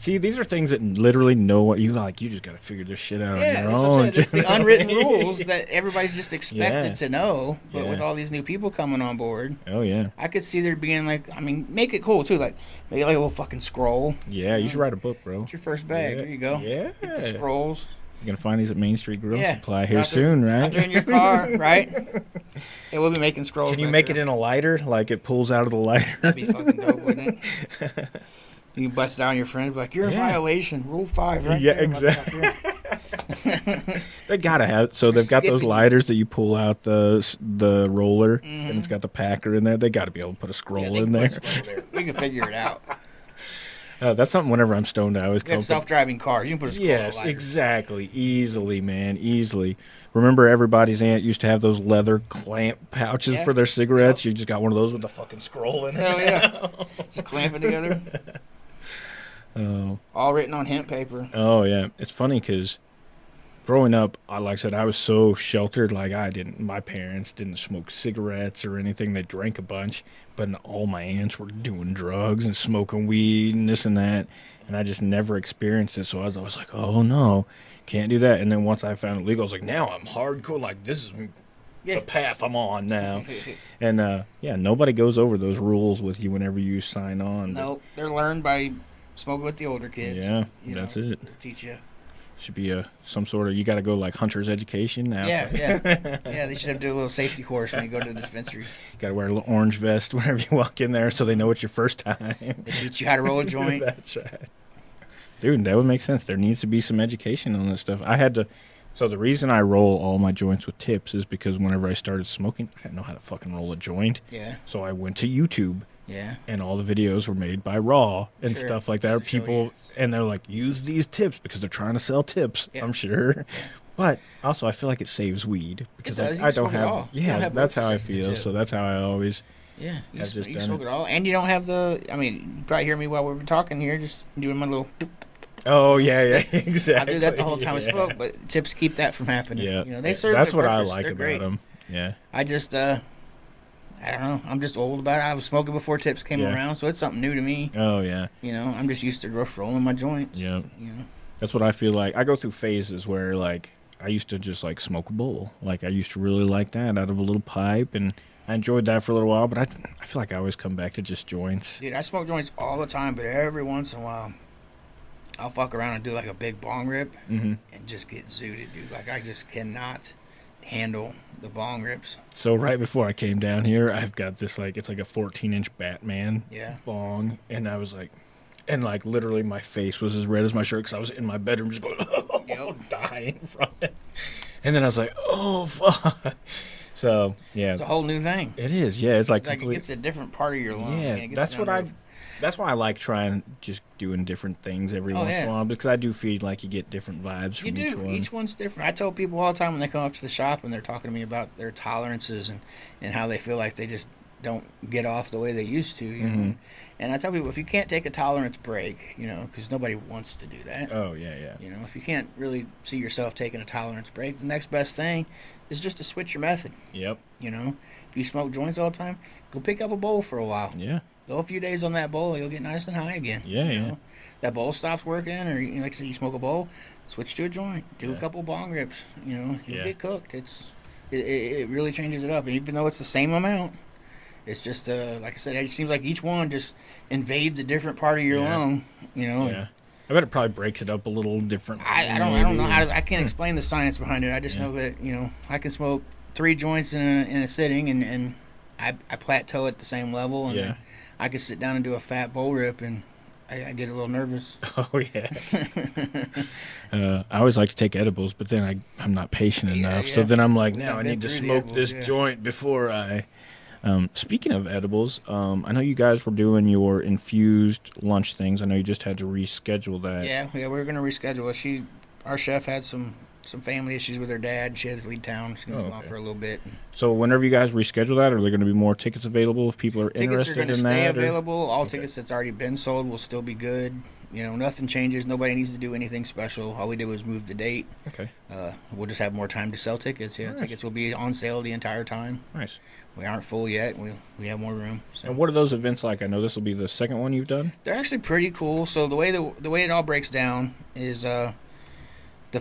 These are things that literally know what you like. You just got to figure this shit out on your own. It's the unwritten rules that everybody's just expected to know. But with all these new people coming on board, I could see there being make it cool too. Make it like a little fucking scroll. Yeah, you should write a book, bro. It's your first bag. There you go. Yeah, get the scrolls. You're gonna find these at Main Street Grill Supply here soon, right? Out there in your car, right? Yeah, we'll be making scrolls. Can you make it in a lighter? Like it pulls out of the lighter? That'd be fucking dope, wouldn't it? You can bust it on your friend, be like, "You're in violation, Rule 5." Right? Yeah, exactly. They gotta have. So they've got those lighters that you pull out the roller, and it's got the packer in there. They got to be able to put a scroll in there. We can figure it out. That's something. Whenever I'm stoned, I always come. Self-driving cars. You can put a scroll. Yes, exactly. Easily, man. Easily. Remember, everybody's aunt used to have those leather clamp pouches for their cigarettes. You just got one of those with the fucking scroll in it. Hell yeah! Just clamp it together. Oh. All written on hemp paper. Oh yeah, it's funny because growing up, like I said, I was so sheltered. My parents didn't smoke cigarettes or anything. They drank a bunch, but all my aunts were doing drugs and smoking weed and this and that. And I just never experienced it. So I was always like, oh no, can't do that. And then once I found it legal, I was like, now I'm hardcore. Like, this is the path I'm on now. And nobody goes over those rules with you whenever you sign on. Nope, they're learned by smoking with the older kids. Yeah, that's it. Teach you. Should be some sort of, you got to go like hunter's education now. Yeah. They should have to do a little safety course when you go to the dispensary. You got to wear a little orange vest whenever you walk in there so they know it's your first time. They teach you how to roll a joint. That's right. Dude, that would make sense. There needs to be some education on this stuff. So the reason I roll all my joints with tips is because whenever I started smoking, I didn't know how to fucking roll a joint. Yeah. So I went to YouTube. Yeah. And all the videos were made by Raw and stuff like that. People, and they're like, use these tips because they're trying to sell tips, I'm sure. Yeah. But also, I feel like it saves weed because I don't have. Yeah, that's how I feel. So that's how I always. Yeah, you smoke it all, and you don't have the. I mean, you probably hear me while we're talking here, just doing my little. Oh yeah, exactly. I do that the whole time I smoke, but tips keep that from happening. Yeah, they serve. That's their what purpose. I like They're about great. them. Yeah, I just, I don't know. I'm just old about it. I was smoking before tips came around, so it's something new to me. Oh yeah. I'm just used to rough rolling my joints. Yeah. That's what I feel like. I go through phases where I used to just smoke a bowl. I used to really like that out of a little pipe, and I enjoyed that for a little while. But I feel like I always come back to just joints. Dude, I smoke joints all the time, but every once in a while, I'll fuck around and do a big bong rip and just get zooted, dude. I just cannot handle the bong rips. So right before I came down here, I've got this it's like a 14-inch Batman bong, and I was literally my face was as red as my shirt because I was in my bedroom just going dying from it. And then I was like, oh fuck. So yeah, it's a whole new thing. It is. Yeah, it's it gets a different part of your lung. Yeah, that's why I like trying just doing different things every once in a while, because I do feel like you get different vibes from each one. Each one's different. I tell people all the time when they come up to the shop and they're talking to me about their tolerances and how they feel like they just don't get off the way they used to. You know? And I tell people, if you can't take a tolerance break, because nobody wants to do that. Oh, yeah. If you can't really see yourself taking a tolerance break, the next best thing is just to switch your method. Yep. If you smoke joints all the time, go pick up a bowl for a while. Yeah. Go a few days on that bowl, you'll get nice and high again. Yeah, you yeah. know? That bowl stops working, or like I said, you smoke a bowl, switch to a joint, do a Yeah. couple bong rips. You'll Yeah. get cooked. It really changes it up, and even though it's the same amount, it's just like I said, it seems like each one just invades a different part of your Yeah. lung. Yeah. I bet it probably breaks it up a little differently. I don't know. I can't explain the science behind it. I just know that I can smoke 3 joints in a sitting, and I plateau at the same level, and then I can sit down and do a fat bowl rip, and I get a little nervous. Oh yeah. I always like to take edibles, but then I'm not patient enough. So then I'm like, now I need to smoke this joint before I. Speaking of edibles, I know you guys were doing your infused lunch things. I know you just had to reschedule that. Yeah, we were going to reschedule it. Our chef had some family issues with her dad. She had to leave town. She's going to go off for a little bit. So whenever you guys reschedule that, are there going to be more tickets available if people are interested in that? Tickets are going to stay available. All tickets that's already been sold will still be good. Nothing changes. Nobody needs to do anything special. All we did was move the date. Okay. We'll just have more time to sell tickets. Yeah, nice. Tickets will be on sale the entire time. Nice. We aren't full yet. We have more room. So. And what are those events like? I know this will be the second one you've done. They're actually pretty cool. So the way it all breaks down is the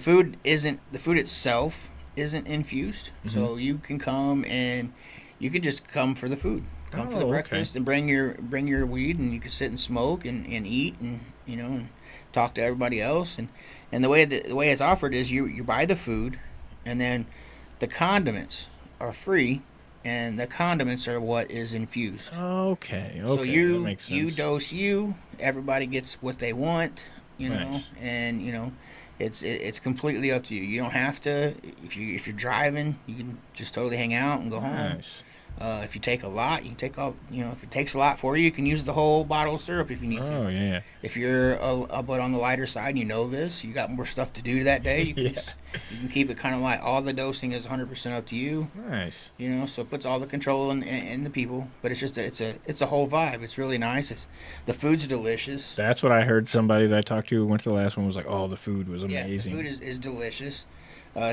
food itself isn't infused. Mm-hmm. So you can come and you can just come for the food. Come for the breakfast and bring your weed, and you can sit and smoke and eat and and talk to everybody else. And the way it's offered is you buy the food, and then the condiments are free, and the condiments are what is infused. Okay. So that makes sense. You dose everybody gets what they want, Nice. And it's completely up to you. You don't have to. If you're driving, you can just totally hang out and go home. Nice. If you take a lot, you can take all. If it takes a lot for you, you can use the whole bottle of syrup if you need to. Oh yeah. If you're a bit on the lighter side, and you got more stuff to do that day. You can keep it kind of like all the dosing is 100% up to you. Nice. So it puts all the control in the people, but it's just it's a whole vibe. It's really nice. The food's delicious. That's what I heard. Somebody that I talked to who went to the last one was like, "Oh, the food was amazing." Yeah, the food is delicious.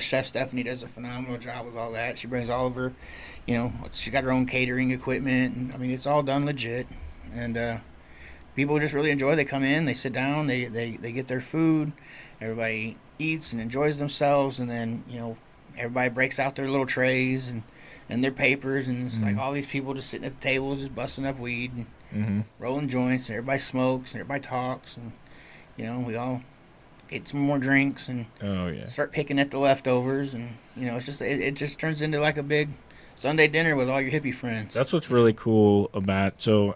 Chef Stephanie does a phenomenal job with all that. She brings all of her, she got her own catering equipment, and I mean it's all done legit. And people just really enjoy. They come in, they sit down, they get their food. Everybody eats and enjoys themselves, and then everybody breaks out their little trays and their papers, and it's like all these people just sitting at the tables, just busting up weed and rolling joints, and everybody smokes and everybody talks, and we all get some more drinks and start picking at the leftovers, and it's just it just turns into like a big Sunday dinner with all your hippie friends. That's what's really cool about. So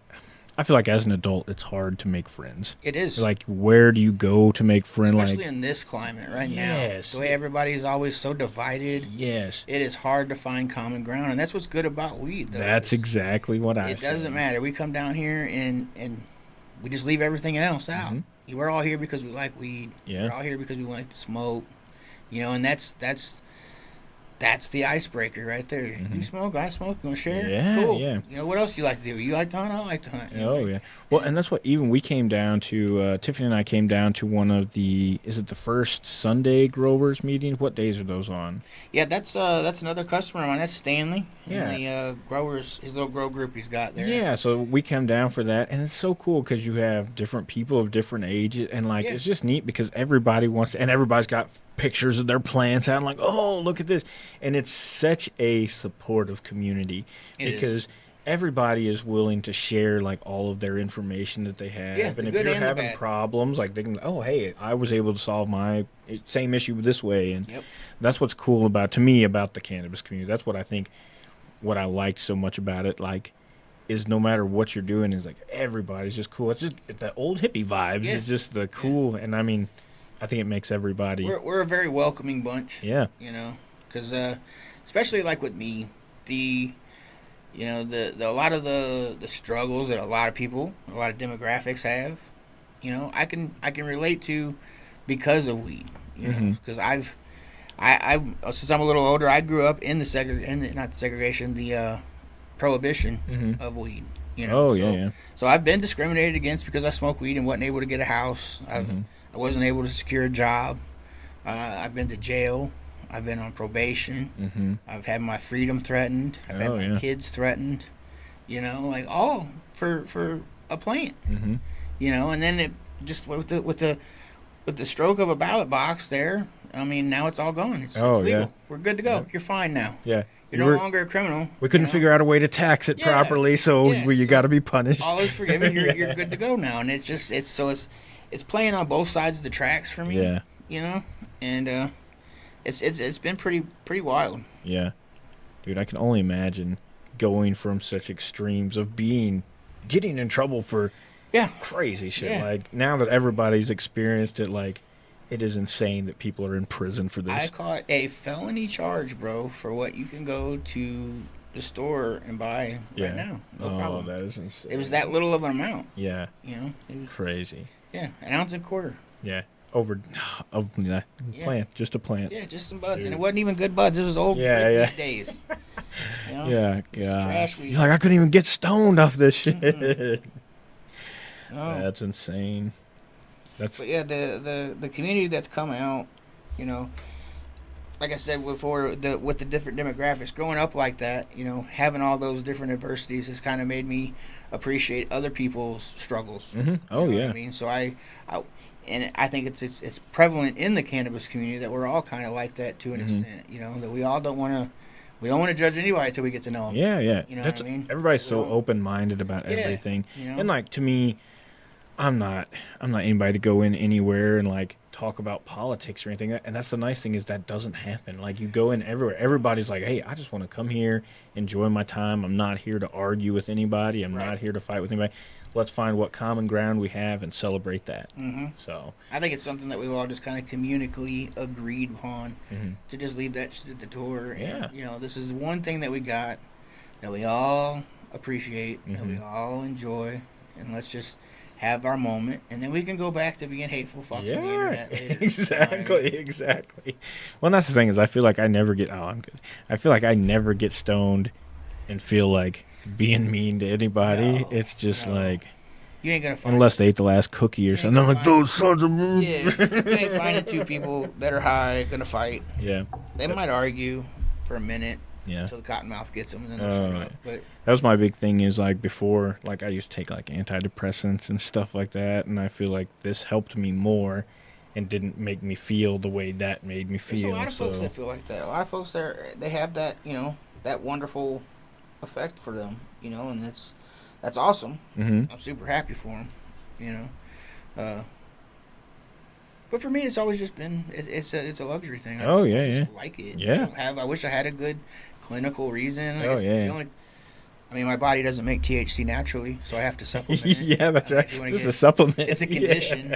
I feel like as an adult, it's hard to make friends. It is. Like, where do you go to make friends? Especially in this climate now. The way everybody's always so divided. Yes. It is hard to find common ground, and that's what's good about weed, though. That's exactly what I said. It doesn't matter. We come down here and we just leave everything else out. We're all here because we like weed. Yeah. We're all here because we like to smoke. And that's the icebreaker right there. You smoke, I smoke. You want to share? Yeah, cool. yeah. What else do you like to do? You like to hunt? I like to hunt. Oh, yeah. Well, and that's what even we came down to, Tiffany and I came down to one of is it the first Sunday growers meeting? What days are those on? Yeah, that's another customer of mine. That's Stanley. Yeah. And the growers, his little grow group he's got there. Yeah, so we came down for that, and it's so cool because you have different people of different ages, and it's just neat because everybody wants to, and everybody's got pictures of their plants out, and like, oh, look at this. And it's such a supportive community because everybody is willing to share like all of their information that they have. Yeah, and if you're having problems, like they can, oh, hey, I was able to solve my same issue this way. And that's what's cool about the cannabis community. That's what I think, what I liked so much about it, like, is no matter what you're doing, is like everybody's just cool. It's just the old hippie vibes. It's just the cool, and I mean, I think it makes everybody. We're a very welcoming bunch. Yeah. Because especially like with me, a lot of the struggles that a lot of people, a lot of demographics have, I can relate to because of weed. Because I since I'm a little older, I grew up in the prohibition of weed. So I've been discriminated against because I smoke weed and wasn't able to get a house. I wasn't able to secure a job. I've been to jail. I've been on probation. I've had my freedom threatened. I've had my kids threatened. You know, like all for a plant. Mm-hmm. You know, and then it just with the stroke of a ballot box there. I mean, now it's all gone. It's legal. Yeah. We're good to go. Yep. You're fine now. Yeah. You're no longer a criminal. We couldn't figure out a way to tax it properly, so you got to be punished. All is forgiven. You're good to go now, and it's playing on both sides of the tracks for me. Yeah. You know, and it's been pretty wild. Yeah, dude, I can only imagine going from such extremes of getting in trouble for crazy shit. Yeah. Like now that everybody's experienced it, like. It is insane that people are in prison for this. I caught a felony charge, bro, for what you can go to the store and buy right now. No problem. That is insane. It was that little of an amount. Yeah. You know? It was, crazy. Yeah, an ounce and a quarter. Yeah. Plant. Just a plant. Yeah, just some buds. Dude. And it wasn't even good buds. It was old days. You know? Yeah, God. Trash weed. You're like, I couldn't even get stoned off this shit. Mm-hmm. Oh. That's insane. But yeah, the community that's come out, you know, like I said before, with the different demographics, growing up like that, you know, having all those different adversities has kind of made me appreciate other people's struggles. Mm-hmm. Oh, you know yeah. what I mean, so I think it's prevalent in the cannabis community that we're all kind of like that to an extent. You know, that we all don't want to judge anybody until we get to know them. Yeah, yeah. You know what I mean? Everybody's so open-minded about everything, you know? And like to me. I'm not anybody to go in anywhere and like talk about politics or anything. And that's the nice thing is that doesn't happen. Like you go in everywhere. Everybody's like, hey, I just want to come here, enjoy my time. I'm not here to argue with anybody. I'm not here to fight with anybody. Let's find what common ground we have and celebrate that. Mm-hmm. So I think it's something that we've all just kind of communically agreed upon to just leave that shit at the door. And, you know, this is one thing that we got that we all appreciate, that we all enjoy, and let's just have our moment, and then we can go back to being hateful fucks on the internet later. Exactly. Well, that's the thing is I feel like I never get. Oh, I'm good. I feel like I never get stoned and feel like being mean to anybody. No, it's just like you ain't gonna find unless they ate the last cookie or something. I'm like those sons of moon. Yeah, you ain't finding two people that are high gonna fight. Yeah, they might argue for a minute. Yeah. Until the cottonmouth gets them, and then they'll shut up. But that was my big thing. Is like before, like I used to take like antidepressants and stuff like that, and I feel like this helped me more, and didn't make me feel the way that made me feel. There's a lot of folks that feel like that. A lot of folks they have that, you know, that wonderful effect for them, you know, and that's awesome. Mm-hmm. I'm super happy for them, you know. But for me, it's always just been it's a luxury thing. I just like it. Yeah. I wish I had a good clinical reason. I mean, my body doesn't make THC naturally, so I have to supplement it. Yeah, that's right. Just a supplement. It's a condition.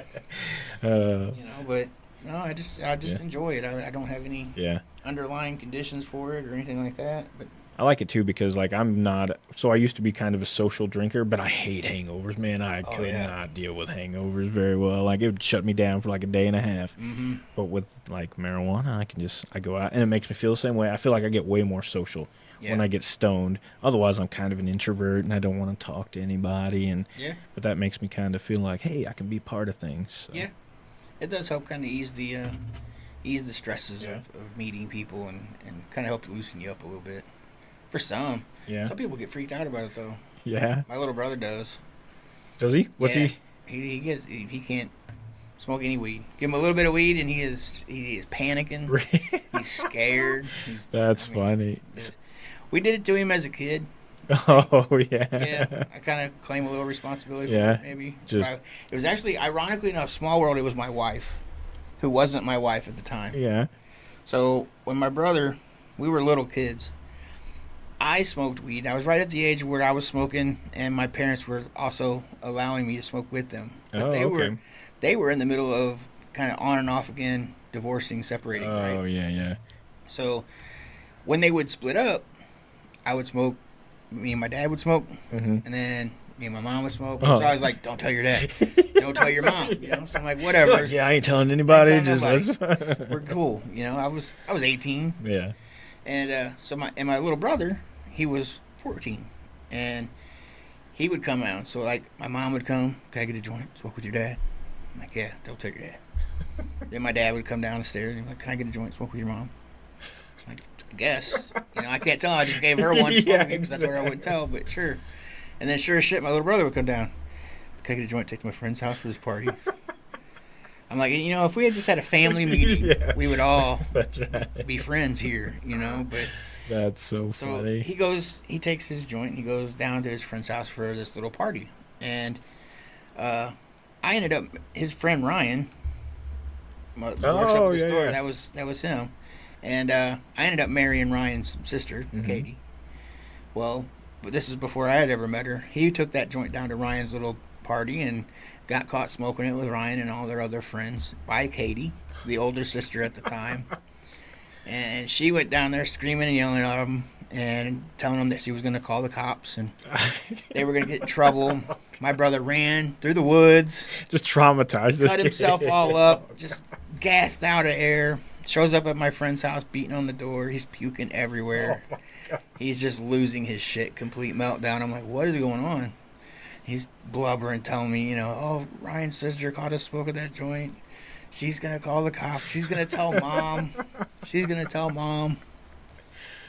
You know, but no, I just enjoy it. I don't have any underlying conditions for it or anything like that. But I like it too because like I'm not. So I used to be kind of a social drinker, but I hate hangovers, man. I could not deal with hangovers very well. Like it would shut me down for like a day and a half. Mm-hmm. But with like marijuana, I go out and it makes me feel the same way. I feel like I get way more social when I get stoned. Otherwise, I'm kind of an introvert and I don't want to talk to anybody. And but that makes me kind of feel like, hey, I can be part of things. So. Yeah, it does help kind of ease the stresses of meeting people and kind of help loosen you up a little bit. For some. Yeah. Some people get freaked out about it though. Yeah. My little brother does. Does he? What's he? He can't smoke any weed. Give him a little bit of weed and he is panicking. He's scared. Funny. We did it to him as a kid. Oh yeah. Yeah. I kind of claim a little responsibility for it, maybe. It was actually, ironically enough, small world. It was my wife, who wasn't my wife at the time. Yeah. So when we were little kids. I smoked weed. I was right at the age where I was smoking, and my parents were also allowing me to smoke with them. But they were in the middle of kind of on and off again, divorcing, separating. Oh, right? Yeah. So when they would split up, I would smoke. Me and my dad would smoke, and then me and my mom would smoke. So I was like, "Don't tell your dad. Don't tell your mom." You know. So I'm like, "Whatever." Like, I ain't telling anybody. We're cool. You know, I was 18. Yeah. And so my little brother, he was 14, and he would come out. So like my mom would come, "Can I get a joint? Smoke with your dad?" I'm like, "Yeah, don't tell your dad." Then my dad would come down the stairs and be like, "Can I get a joint? Smoke with your mom?" I'm like, I guess. I can't tell. I just gave her one smoking because that's what I wouldn't tell. But sure. And then sure as shit, my little brother would come down. Can I get a joint? Take to my friend's house for this party. I'm like, if we had just had a family meeting, we would all be friends here. But that's so funny. He takes his joint. And he goes down to his friend's house for this little party, and I ended up his friend Ryan. Works up at the store. Yeah. That was him, and I ended up marrying Ryan's sister, Katie. Well, but this is before I had ever met her. He took that joint down to Ryan's little party and got caught smoking it with Ryan and all their other friends by Katie, the older sister at the time. And she went down there screaming and yelling at him and telling them that she was going to call the cops and they were going to get in trouble. My brother ran through the woods. Just traumatized this kid. Cut himself all up, just gassed out of air. Shows up at my friend's house beating on the door. He's puking everywhere. Oh, he's just losing his shit, complete meltdown. I'm like, what is going on? He's blubbering, telling me, Ryan's sister caught us smoking that joint. She's going to call the cops. She's going to tell Mom. She's going to tell Mom.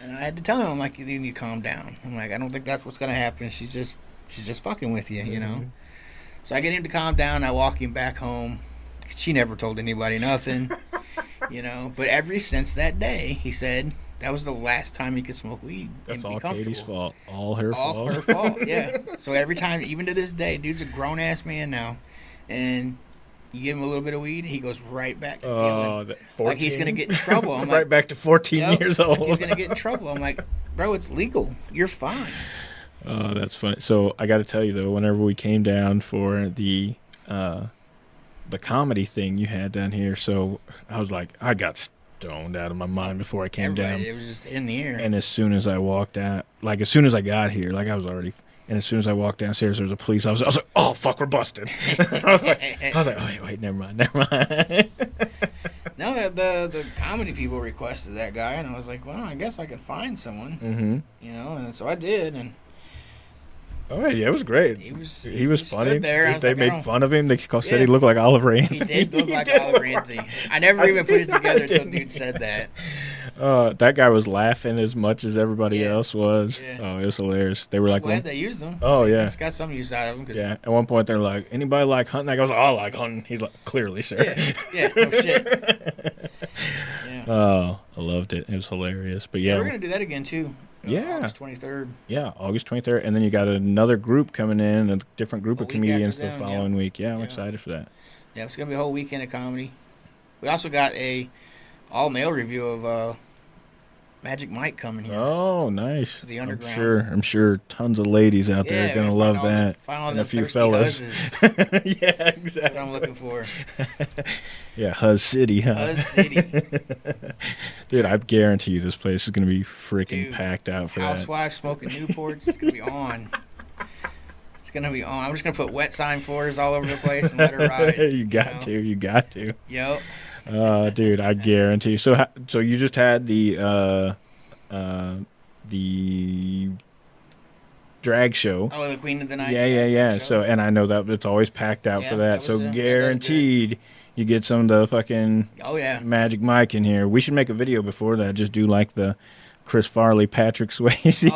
And I had to tell him, I'm like, you need to calm down. I'm like, I don't think that's what's going to happen. She's just fucking with you, So I get him to calm down. I walk him back home. She never told anybody nothing, But ever since that day, he said that was the last time he could smoke weed. That's all Katie's fault. All her fault. All her fault, yeah. So every time, even to this day, dude's a grown-ass man now. And you give him a little bit of weed, he goes right back to feeling like he's going to get in trouble. I'm right back to 14 years old. He's going to get in trouble. I'm like, bro, it's legal. You're fine. Oh, that's funny. So I got to tell you, though, whenever we came down for the comedy thing you had down here, so I was like, I got stoned out of my mind before I came down. It was just in the air. And as soon as I walked out, as soon as I got here, I was already... And as soon as I walked downstairs, there was a police officer. I was like, "Oh fuck, we're busted!" I was like, "Oh wait, never mind." No, the comedy people requested that guy, and I was like, "Well, I guess I can find someone." Mm-hmm. And so I did, and oh yeah, it was great. He was funny. There. They made fun of him. They said he looked like Oliver Anthony. He did look like Oliver Anthony. I never even put it together until dude said that. That guy was laughing as much as everybody else was. Yeah. Oh, it was hilarious. They were like, glad they used him. Oh yeah, it's got some use out of him. Yeah. At one point, they're like, "Anybody like hunting?" I goes, "Oh, I like hunting." He's like, "Clearly, sir." Yeah. No shit. Yeah. Oh, I loved it. It was hilarious. But yeah, we're gonna do that again too. August 23rd. Yeah, August 23rd, and then you got another group coming in, a different group of comedians the following week. Yeah, I'm excited for that. Yeah, it's gonna be a whole weekend of comedy. We also got a all male review of Magic Mike coming here. Oh, nice. The underground. I'm sure tons of ladies out there are going to love that. And a few fellas. Yeah, exactly. That's what I'm looking for. Yeah, Huzz City, huh? Huzz City. Dude, I guarantee you this place is going to be freaking packed out for that. Housewives smoking Newports. It's going to be on. It's going to be on. I'm just going to put wet sign floors all over the place and let her ride. You got to. Yep. Dude, I guarantee you. So you just had the drag show. Oh, the Queen of the Night. Yeah. So, and I know that it's always packed out for that. So guaranteed, you get some of the fucking Magic Mike in here. We should make a video before that. Just do like the Chris Farley, Patrick Swayze.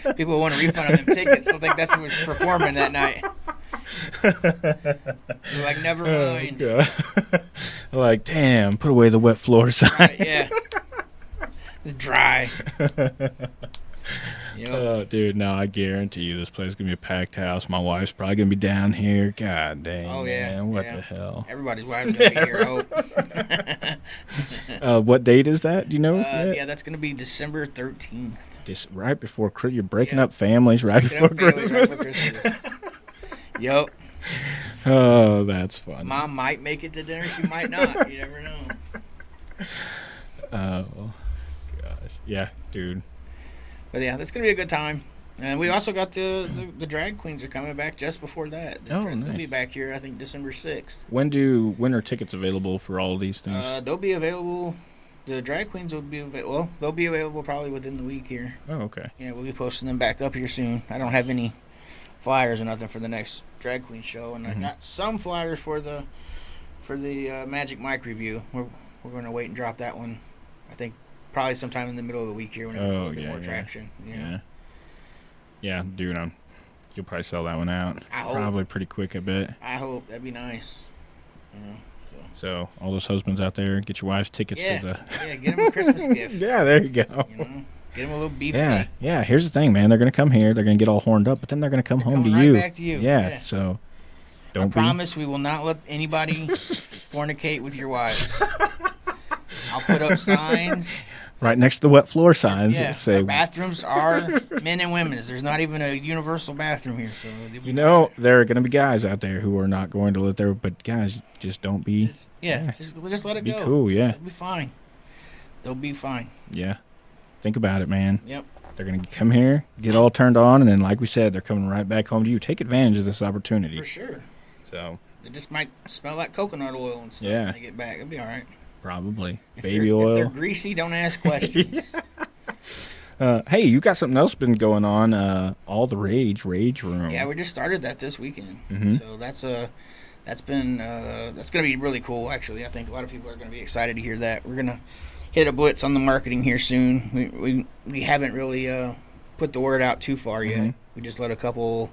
Oh, people want a refund on them tickets. They'll think that's who was performing that night. You're like, never mind. Like, damn, put away the wet floor sign. Right, yeah. It's dry. Oh, dude, no, I guarantee you this place is going to be a packed house. My wife's probably going to be down here. God dang, man, what the hell? Everybody's wife's going to be here, I hope. What date is that? Do you know? Yeah, that's going to be December 13th. Just right before you're breaking up families before Christmas. Yep. Oh, that's fun. Mom might make it to dinner. She might not. You never know. Oh, gosh. Yeah, dude. But yeah, that's going to be a good time. And we also got the drag queens are coming back just before that. Nice. They'll be back here, I think, December 6th. When are tickets available for all of these things? They'll be available. The drag queens will be available. Well, they'll be available probably within the week here. Oh, okay. Yeah, we'll be posting them back up here soon. I don't have any flyers or nothing for the next drag queen show, and I got some flyers for the Magic Mike review. we're gonna wait and drop that one. I think probably sometime in the middle of the week here when it's a little bit more traction. You know? Yeah, dude. You'll probably sell that one out. Probably pretty quick, I bet. I hope. That'd be nice. So all those husbands out there, get your wives tickets to the. Yeah, get them a Christmas gift. Yeah, there you go. You know, get them a little beef. Yeah. Here's the thing, man. They're gonna come here. They're gonna get all horned up, but then they're gonna come home to you. Back to you. Yeah. So. I promise we will not let anybody fornicate with your wives. I'll put up signs. Right next to the wet floor signs. Yeah, say, the bathrooms are men and women's. There's not even a universal bathroom here. So there are going to be guys out there who are not going to live there, but guys, just don't be. Just let it go. Be cool, yeah. It'll be fine. They'll be fine. Yeah. Think about it, man. Yep. They're going to come here, get all turned on, and then, like we said, they're coming right back home to you. Take advantage of this opportunity. For sure. So they just might smell like coconut oil and stuff when they get back. It'll be all right. Probably. Baby oil. If they're greasy, don't ask questions. Hey, you got something else been going on? All the Rage Room. Yeah, we just started that this weekend. Mm-hmm. So that's going to be really cool. Actually, I think a lot of people are going to be excited to hear that. We're going to hit a blitz on the marketing here soon. We haven't really put the word out too far yet. We just let a couple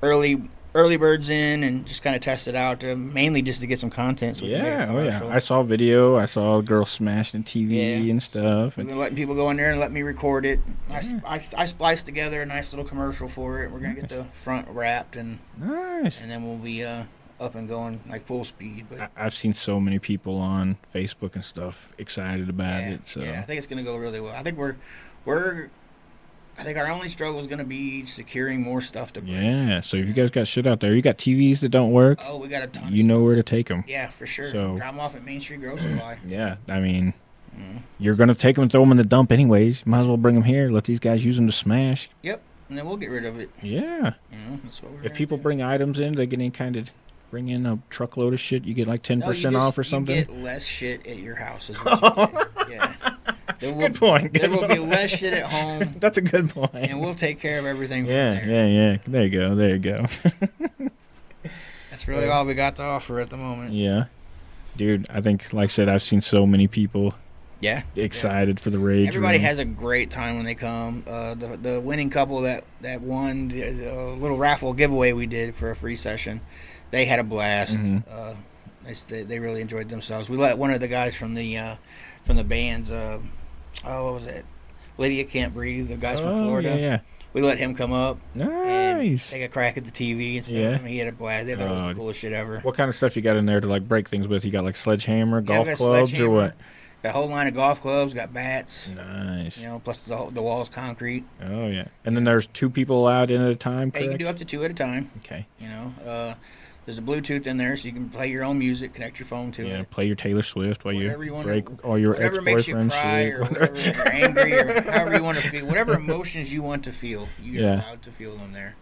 early birds in and just kind of test it out, mainly just to get some content. So I saw video. I saw a girl smashing TV and stuff. We've been letting people go in there and let me record it. I spliced together a nice little commercial for it. We're gonna get the front wrapped and then we'll be up and going like full speed. But I've seen so many people on Facebook and stuff excited about it. So I think it's gonna go really well. I think I think our only struggle is going to be securing more stuff to bring. Yeah, so if you guys got shit out there, you got TVs that don't work. Oh, we got a ton. You know where to take them. Yeah, for sure. So, drop them off at Main Street Grocery Supply. Yeah, I mean, you're going to take them and throw them in the dump anyways. Might as well bring them here. Let these guys use them to smash. Yep, and then we'll get rid of it. Yeah. That's what we're if people bring items in, they get any kind of bring in a truckload of shit. You get like 10% off or something. You get less shit at your house. Is what you get. Yeah. Good point. There will be less shit at home. That's a good point. And we'll take care of everything from there. Yeah. There you go. That's really all we got to offer at the moment. Yeah. Dude, I think, like I said, I've seen so many people excited for the Rage Everybody Room. has a great time when they come. The winning couple that won a little raffle giveaway we did for a free session, they had a blast. They really enjoyed themselves. We let one of the guys from the bands, what was it? Lydia Can't Breathe, the guys from Florida. Yeah. We let him come up. Nice. And take a crack at the TV and stuff. Yeah. I mean, he had a blast. They thought it was the coolest shit ever. What kind of stuff you got in there to like break things with? You got like sledgehammer, golf clubs, or what? Got a whole line of golf clubs, got bats. Nice. Plus the wall's concrete. Oh, yeah. And then there's 2 people allowed in at a time, correct? You can do up to 2 at a time. Okay. There's a Bluetooth in there, so you can play your own music, connect your phone to it. Yeah, play your Taylor Swift while you break all your ex-boyfriend's shit. Whatever makes you cry or whatever you're angry or however you want to feel. Whatever emotions you want to feel, you're allowed to feel them there.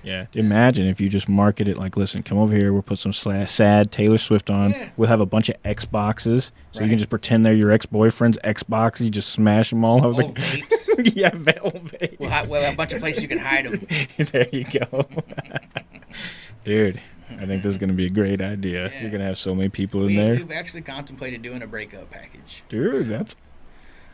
Yeah. Imagine if you just market it like, listen, come over here, we'll put some sad Taylor Swift on. Yeah. We'll have a bunch of Xboxes, so you can just pretend they're your ex-boyfriend's Xboxes. You just smash them all over. Old vapes. Yeah, old vapes. We'll have a bunch of places you can hide them. There you go. Dude. I think this is going to be a great idea. Yeah. You're going to have so many people in there. We've actually contemplated doing a breakup package. Dude, that's...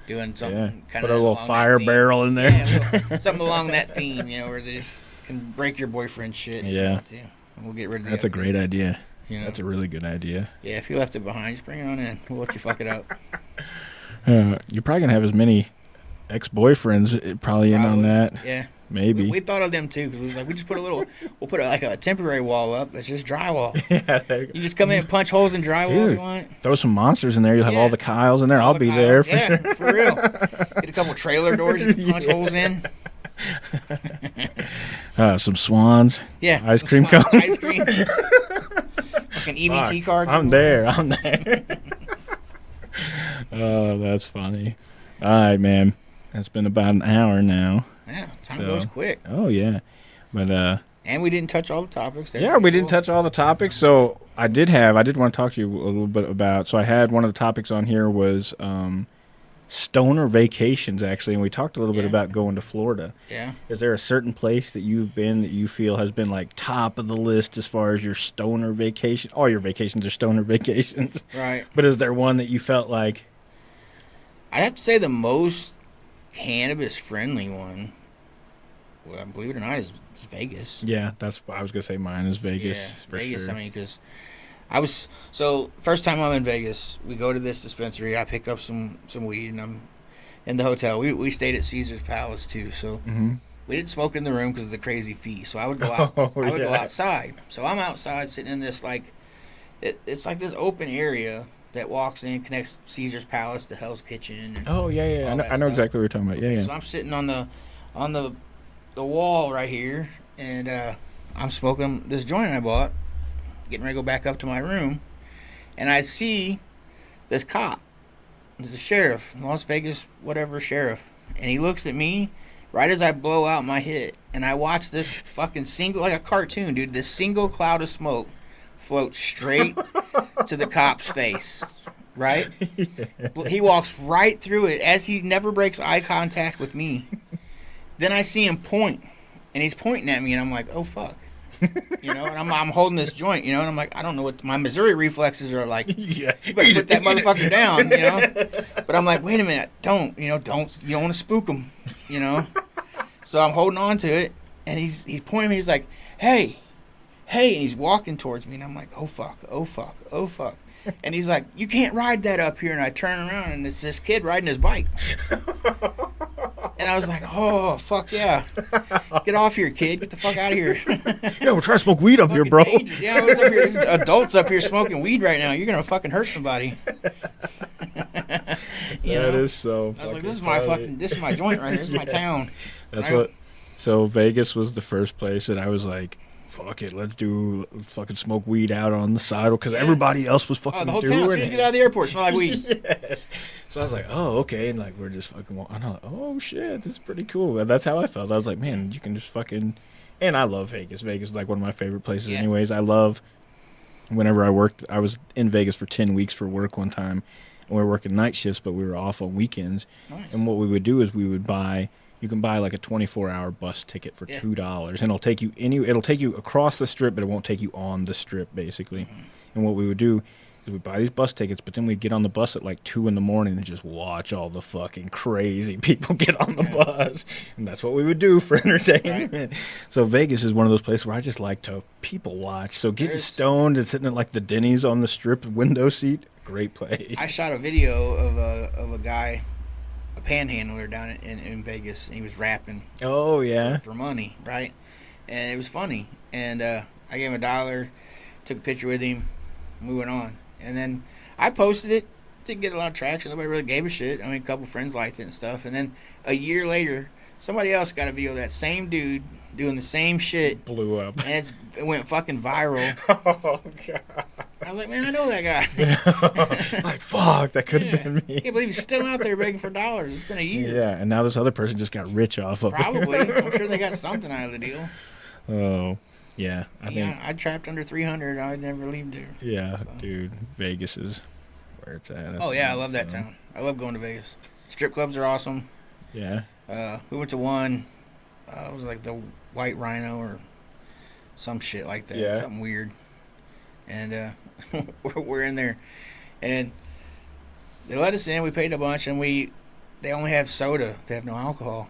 Doing something kind of... Put a little fire barrel in there. Yeah, something along that theme, where they just can break your boyfriend's shit. Yeah. And we'll get rid of that. That's a great idea. That's a really good idea. Yeah, if you left it behind, just bring it on in. We'll let you fuck it up. You're probably going to have as many ex-boyfriends probably in on that. Yeah. Maybe. We thought of them too because we was like, we just put we'll put a temporary wall up. It's just drywall. You just come in and punch holes in drywall if you want. Throw some monsters in there. You'll have all the Kyles in there. I'll be there for sure. For real. Get a couple trailer doors you can punch holes in. Some swans. Yeah. Ice cream cones. Ice cream. Fucking EBT cards. I'm there. Oh, that's funny. All right, man. It's been about an hour now. Yeah, time goes quick. Oh, yeah. But and we didn't touch all the topics. We didn't touch all the topics. So I did want to talk to you a little bit about. So I had one of the topics on here was stoner vacations, actually, and we talked a little bit about going to Florida. Yeah. Is there a certain place that you've been that you feel has been like top of the list as far as your stoner vacation? All your vacations are stoner vacations. Right. But is there one that you felt like? I'd have to say the most cannabis-friendly one, well, believe it or not, is Vegas. Yeah, that's what I was going to say. Mine is Vegas, Yeah, for Vegas, sure. I mean, because first time I'm in Vegas, we go to this dispensary, I pick up some weed, and I'm in the hotel. We stayed at Caesar's Palace, too, so we didn't smoke in the room because of the crazy fee, so I would go out. I would go outside. So I'm outside sitting in this, like, it's like this open area that walks in, connects Caesar's Palace to Hell's Kitchen. Oh, yeah. I know exactly what you're talking about. Yeah, yeah. So I'm sitting on the wall right here, and I'm smoking this joint I bought, getting ready to go back up to my room, and I see this cop, the sheriff, Las Vegas whatever sheriff, and he looks at me right as I blow out my hit, and I watch this fucking single, like a cartoon, dude, this single cloud of smoke float straight to the cop's face, right? Yeah. He walks right through it as he never breaks eye contact with me. Then I see him point, and he's pointing at me, and I'm like, oh, fuck. You know, and I'm holding this joint, you know, and I'm like, I don't know what my Missouri reflexes are like. Yeah, you better put that motherfucker down, you know. But I'm like, wait a minute, don't you don't want to spook him, you know. So I'm holding on to it, and he's pointing at me, he's like, hey, and he's walking towards me, and I'm like, oh fuck. And he's like, you can't ride that up here, and I turn around, and it's this kid riding his bike. And I was like, oh, fuck yeah. Get off here, kid. Get the fuck out of here. Yeah, we're trying to smoke weed up here, bro. Dangerous. Yeah, what's up here? Adults up here smoking weed right now. You're going to fucking hurt somebody. That is so I was like, this is my joint right here. This is my town. That's right? So Vegas was the first place that I was like, fuck it, let's fucking smoke weed out on the sidewalk because everybody else was fucking doing it. The whole town, as soon as you get out of the airport, smell like weed. Yes. So I was like, oh, okay, and like we're just fucking walking. I'm like, oh shit, this is pretty cool. And that's how I felt. I was like, man, you can just fucking. And I love Vegas. Vegas is like one of my favorite places, anyways. I love. Whenever I worked, I was in Vegas for 10 weeks for work one time, and we were working night shifts, but we were off on weekends. Nice. And what we would do is we would buy. You can buy like a 24-hour bus ticket for $2, and it'll take you across the strip, but it won't take you on the strip, basically. Mm-hmm. And what we would do is we'd buy these bus tickets, but then we'd get on the bus at like 2 in the morning and just watch all the fucking crazy people get on the bus. And that's what we would do for entertainment. Right. So Vegas is one of those places where I just like to people watch. So getting stoned and sitting at like the Denny's on the strip window seat, great place. I shot a video of a guy, a panhandler down in Vegas, and he was rapping. Oh yeah, for money, right? And it was funny. And I gave him $1, took a picture with him, we went on. And then I posted it, didn't get a lot of traction. Nobody really gave a shit. I mean, a couple friends liked it and stuff. And then a year later, somebody else got a video of that same dude doing the same shit. Blew up. And it went fucking viral. Oh god. I was like, man, I know that guy. Like, fuck, that could have been me. I can't believe he's still out there begging for dollars. It's been a year. Yeah, and now this other person just got rich off of it. Probably. I'm sure they got something out of the deal. Oh, yeah. I trapped under 300. I never leave there. Yeah, so. Dude, Vegas is where it's at. Oh, yeah, I love that town. I love going to Vegas. Strip clubs are awesome. Yeah. We went to one. It was like the White Rhino or some shit like that. Yeah. Something weird. And we're in there, and they let us in. We paid a bunch, and they only have soda. They have no alcohol,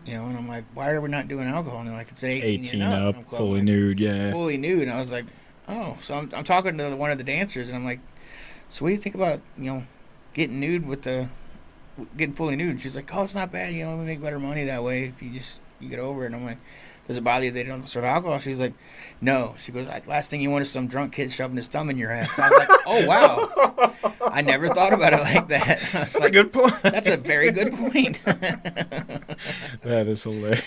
you know. And I'm like, why are we not doing alcohol? And they're like, it's 18 up, fully nude, yeah, fully nude. And I was like, oh, so I'm talking to one of the dancers, and I'm like, so what do you think about getting nude getting fully nude? And she's like, oh, it's not bad. We make better money that way if you get over it. And I'm like, does it bother you they don't serve alcohol? She's like, no. She goes, last thing you want is some drunk kid shoving his thumb in your ass. I was like, oh, wow. I never thought about it like that. That's a good point. That's a very good point. That is hilarious.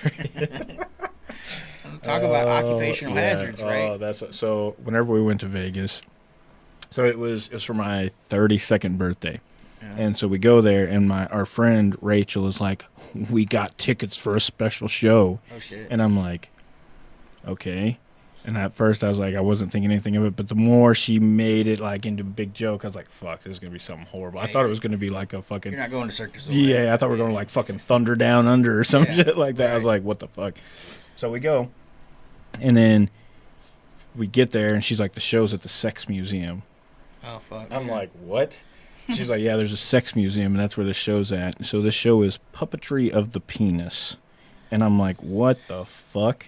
Talk about occupational hazards, right? Oh, so whenever we went to Vegas, so it was for my 32nd birthday. Yeah. And so we go there, and our friend Rachel is like, we got tickets for a special show. Oh, shit. And I'm like, okay. And at first I was like, I wasn't thinking anything of it, but the more she made it like into a big joke, I was like, fuck, this is going to be something horrible. I thought it was going to be like a fucking... You're not going to Cirque du Soleil. Yeah, I thought we were going to like fucking Thunder Down Under or some shit like that. Right. I was like, what the fuck? So we go, and then we get there, and she's like, the show's at the Sex Museum. Oh, fuck. I'm like, what? She's like, yeah, there's a sex museum, and that's where the show's at. So this show is Puppetry of the Penis. And I'm like, what the fuck?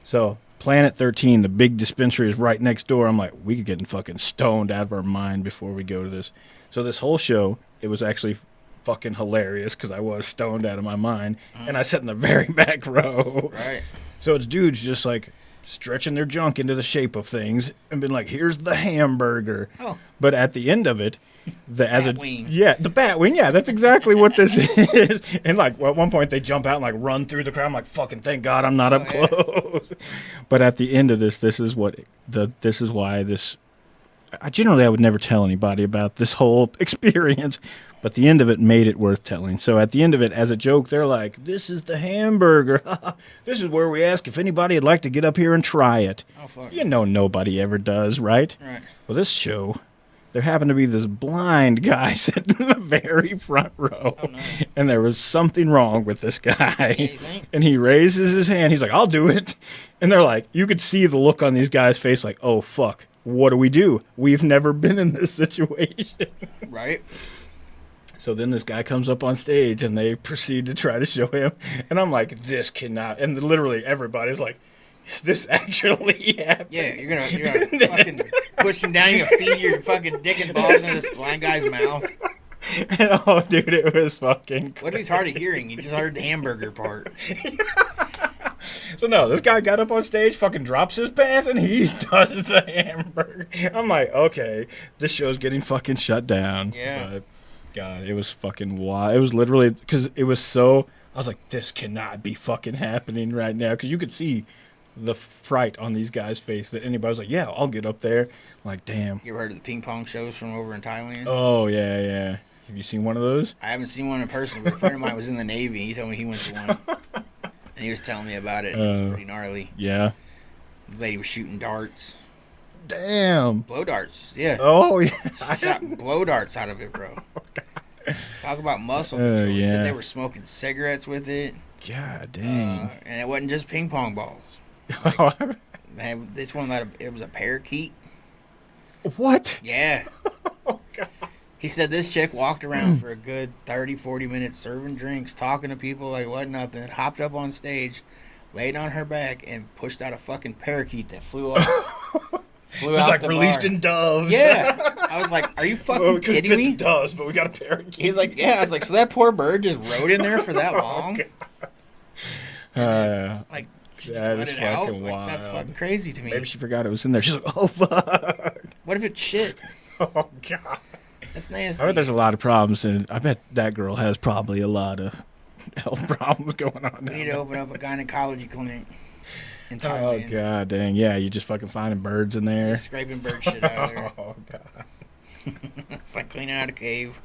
So Planet 13, the big dispensary, is right next door. I'm like, we could get fucking stoned out of our mind before we go to this. So this whole show, it was actually fucking hilarious because I was stoned out of my mind. And I sat in the very back row. Right. So it's dudes just like stretching their junk into the shape of things and been like, here's the hamburger. Oh. But at the end of it, the wing. Yeah, the bat wing. Yeah, that's exactly what this is. And like at one point they jump out and like run through the crowd. I'm like, fucking thank God I'm not up close. But at the end of this is why this. I would never tell anybody about this whole experience, but the end of it made it worth telling. So at the end of it, as a joke, they're like, "This is the hamburger. This is where we ask if anybody would like to get up here and try it." Oh fuck. You know, nobody ever does, right? Right. Well, this show, there happened to be this blind guy sitting in the very front row. Oh, no. And there was something wrong with this guy. Yeah, you think? And he raises his hand. He's like, I'll do it. And they're like, you could see the look on these guys' face like, oh, fuck. What do we do? We've never been in this situation. Right. So then this guy comes up on stage and they proceed to try to show him. And I'm like, this cannot. And literally everybody's like, is this actually happening? Yeah, you're gonna fucking push him down. You're gonna feed your fucking dick and balls in this blind guy's mouth. And, oh, dude, it was fucking What if he's hard of hearing? You just heard the hamburger part. So no, this guy got up on stage, fucking drops his pants, and he does the hamburger. I'm like, okay, this show's getting fucking shut down. Yeah. But, God, it was fucking wild. It was literally, because it was so, I was like, this cannot be fucking happening right now. Because you could see the fright on these guys' face that anybody was like, yeah, I'll get up there. I'm like, damn. You ever heard of the ping pong shows from over in Thailand? Oh, yeah, yeah. Have you seen one of those? I haven't seen one in person, but a friend of mine was in the Navy. He told me he went to one. And he was telling me about it. It was pretty gnarly. Yeah. The lady was shooting darts. Damn. Blow darts, yeah. Oh, yeah. She shot blow darts out of it, bro. Talk about muscle control. He yeah. said they were smoking cigarettes with it. God dang. And it wasn't just ping pong balls. It's one that it was a parakeet. What? Yeah. Oh, God. He said this chick walked around for a good 30, 40 minutes serving drinks, talking to people like what nothing, hopped up on stage, laid on her back, and pushed out a fucking parakeet that flew up. It was like released bar. in doves. Yeah. I was like, are you fucking kidding me? Doves, but we got a parakeet. He's like, yeah. I was like, so that poor bird just rode in there for that long? Like, just that let is it out? fucking Like, wild. that's fucking crazy to me. Maybe she forgot it was in there. She's like, oh, fuck. What if it's shit? Oh, God. That's nasty. I bet there's a lot of problems, and I bet that girl has probably a lot of health problems going on. We need to open up a gynecology clinic in Oh, Thailand. God dang. Yeah, you just fucking finding birds in there. Scraping bird shit out of there. Oh, God. It's like cleaning out a cave.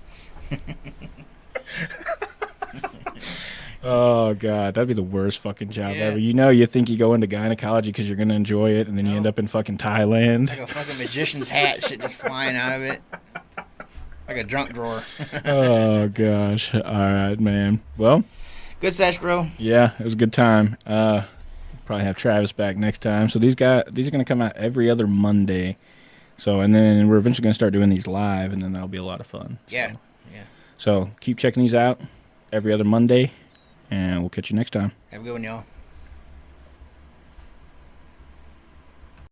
Oh, God. That'd be the worst fucking job Yeah. ever. You know, you think you go into gynecology because you're going to enjoy it, and then you end up in fucking Thailand. Like a fucking magician's hat, shit just flying out of it. Like a junk drawer. Oh, gosh. All right, man. Well, Good sesh, bro. yeah, it was a good time. Probably have Travis back next time. So these are going to come out every other Monday. So, and then we're eventually going to start doing these live, and then that'll be a lot of fun. Yeah. So, Yeah. so keep checking these out every other Monday, and we'll catch you next time. Have a good one, y'all.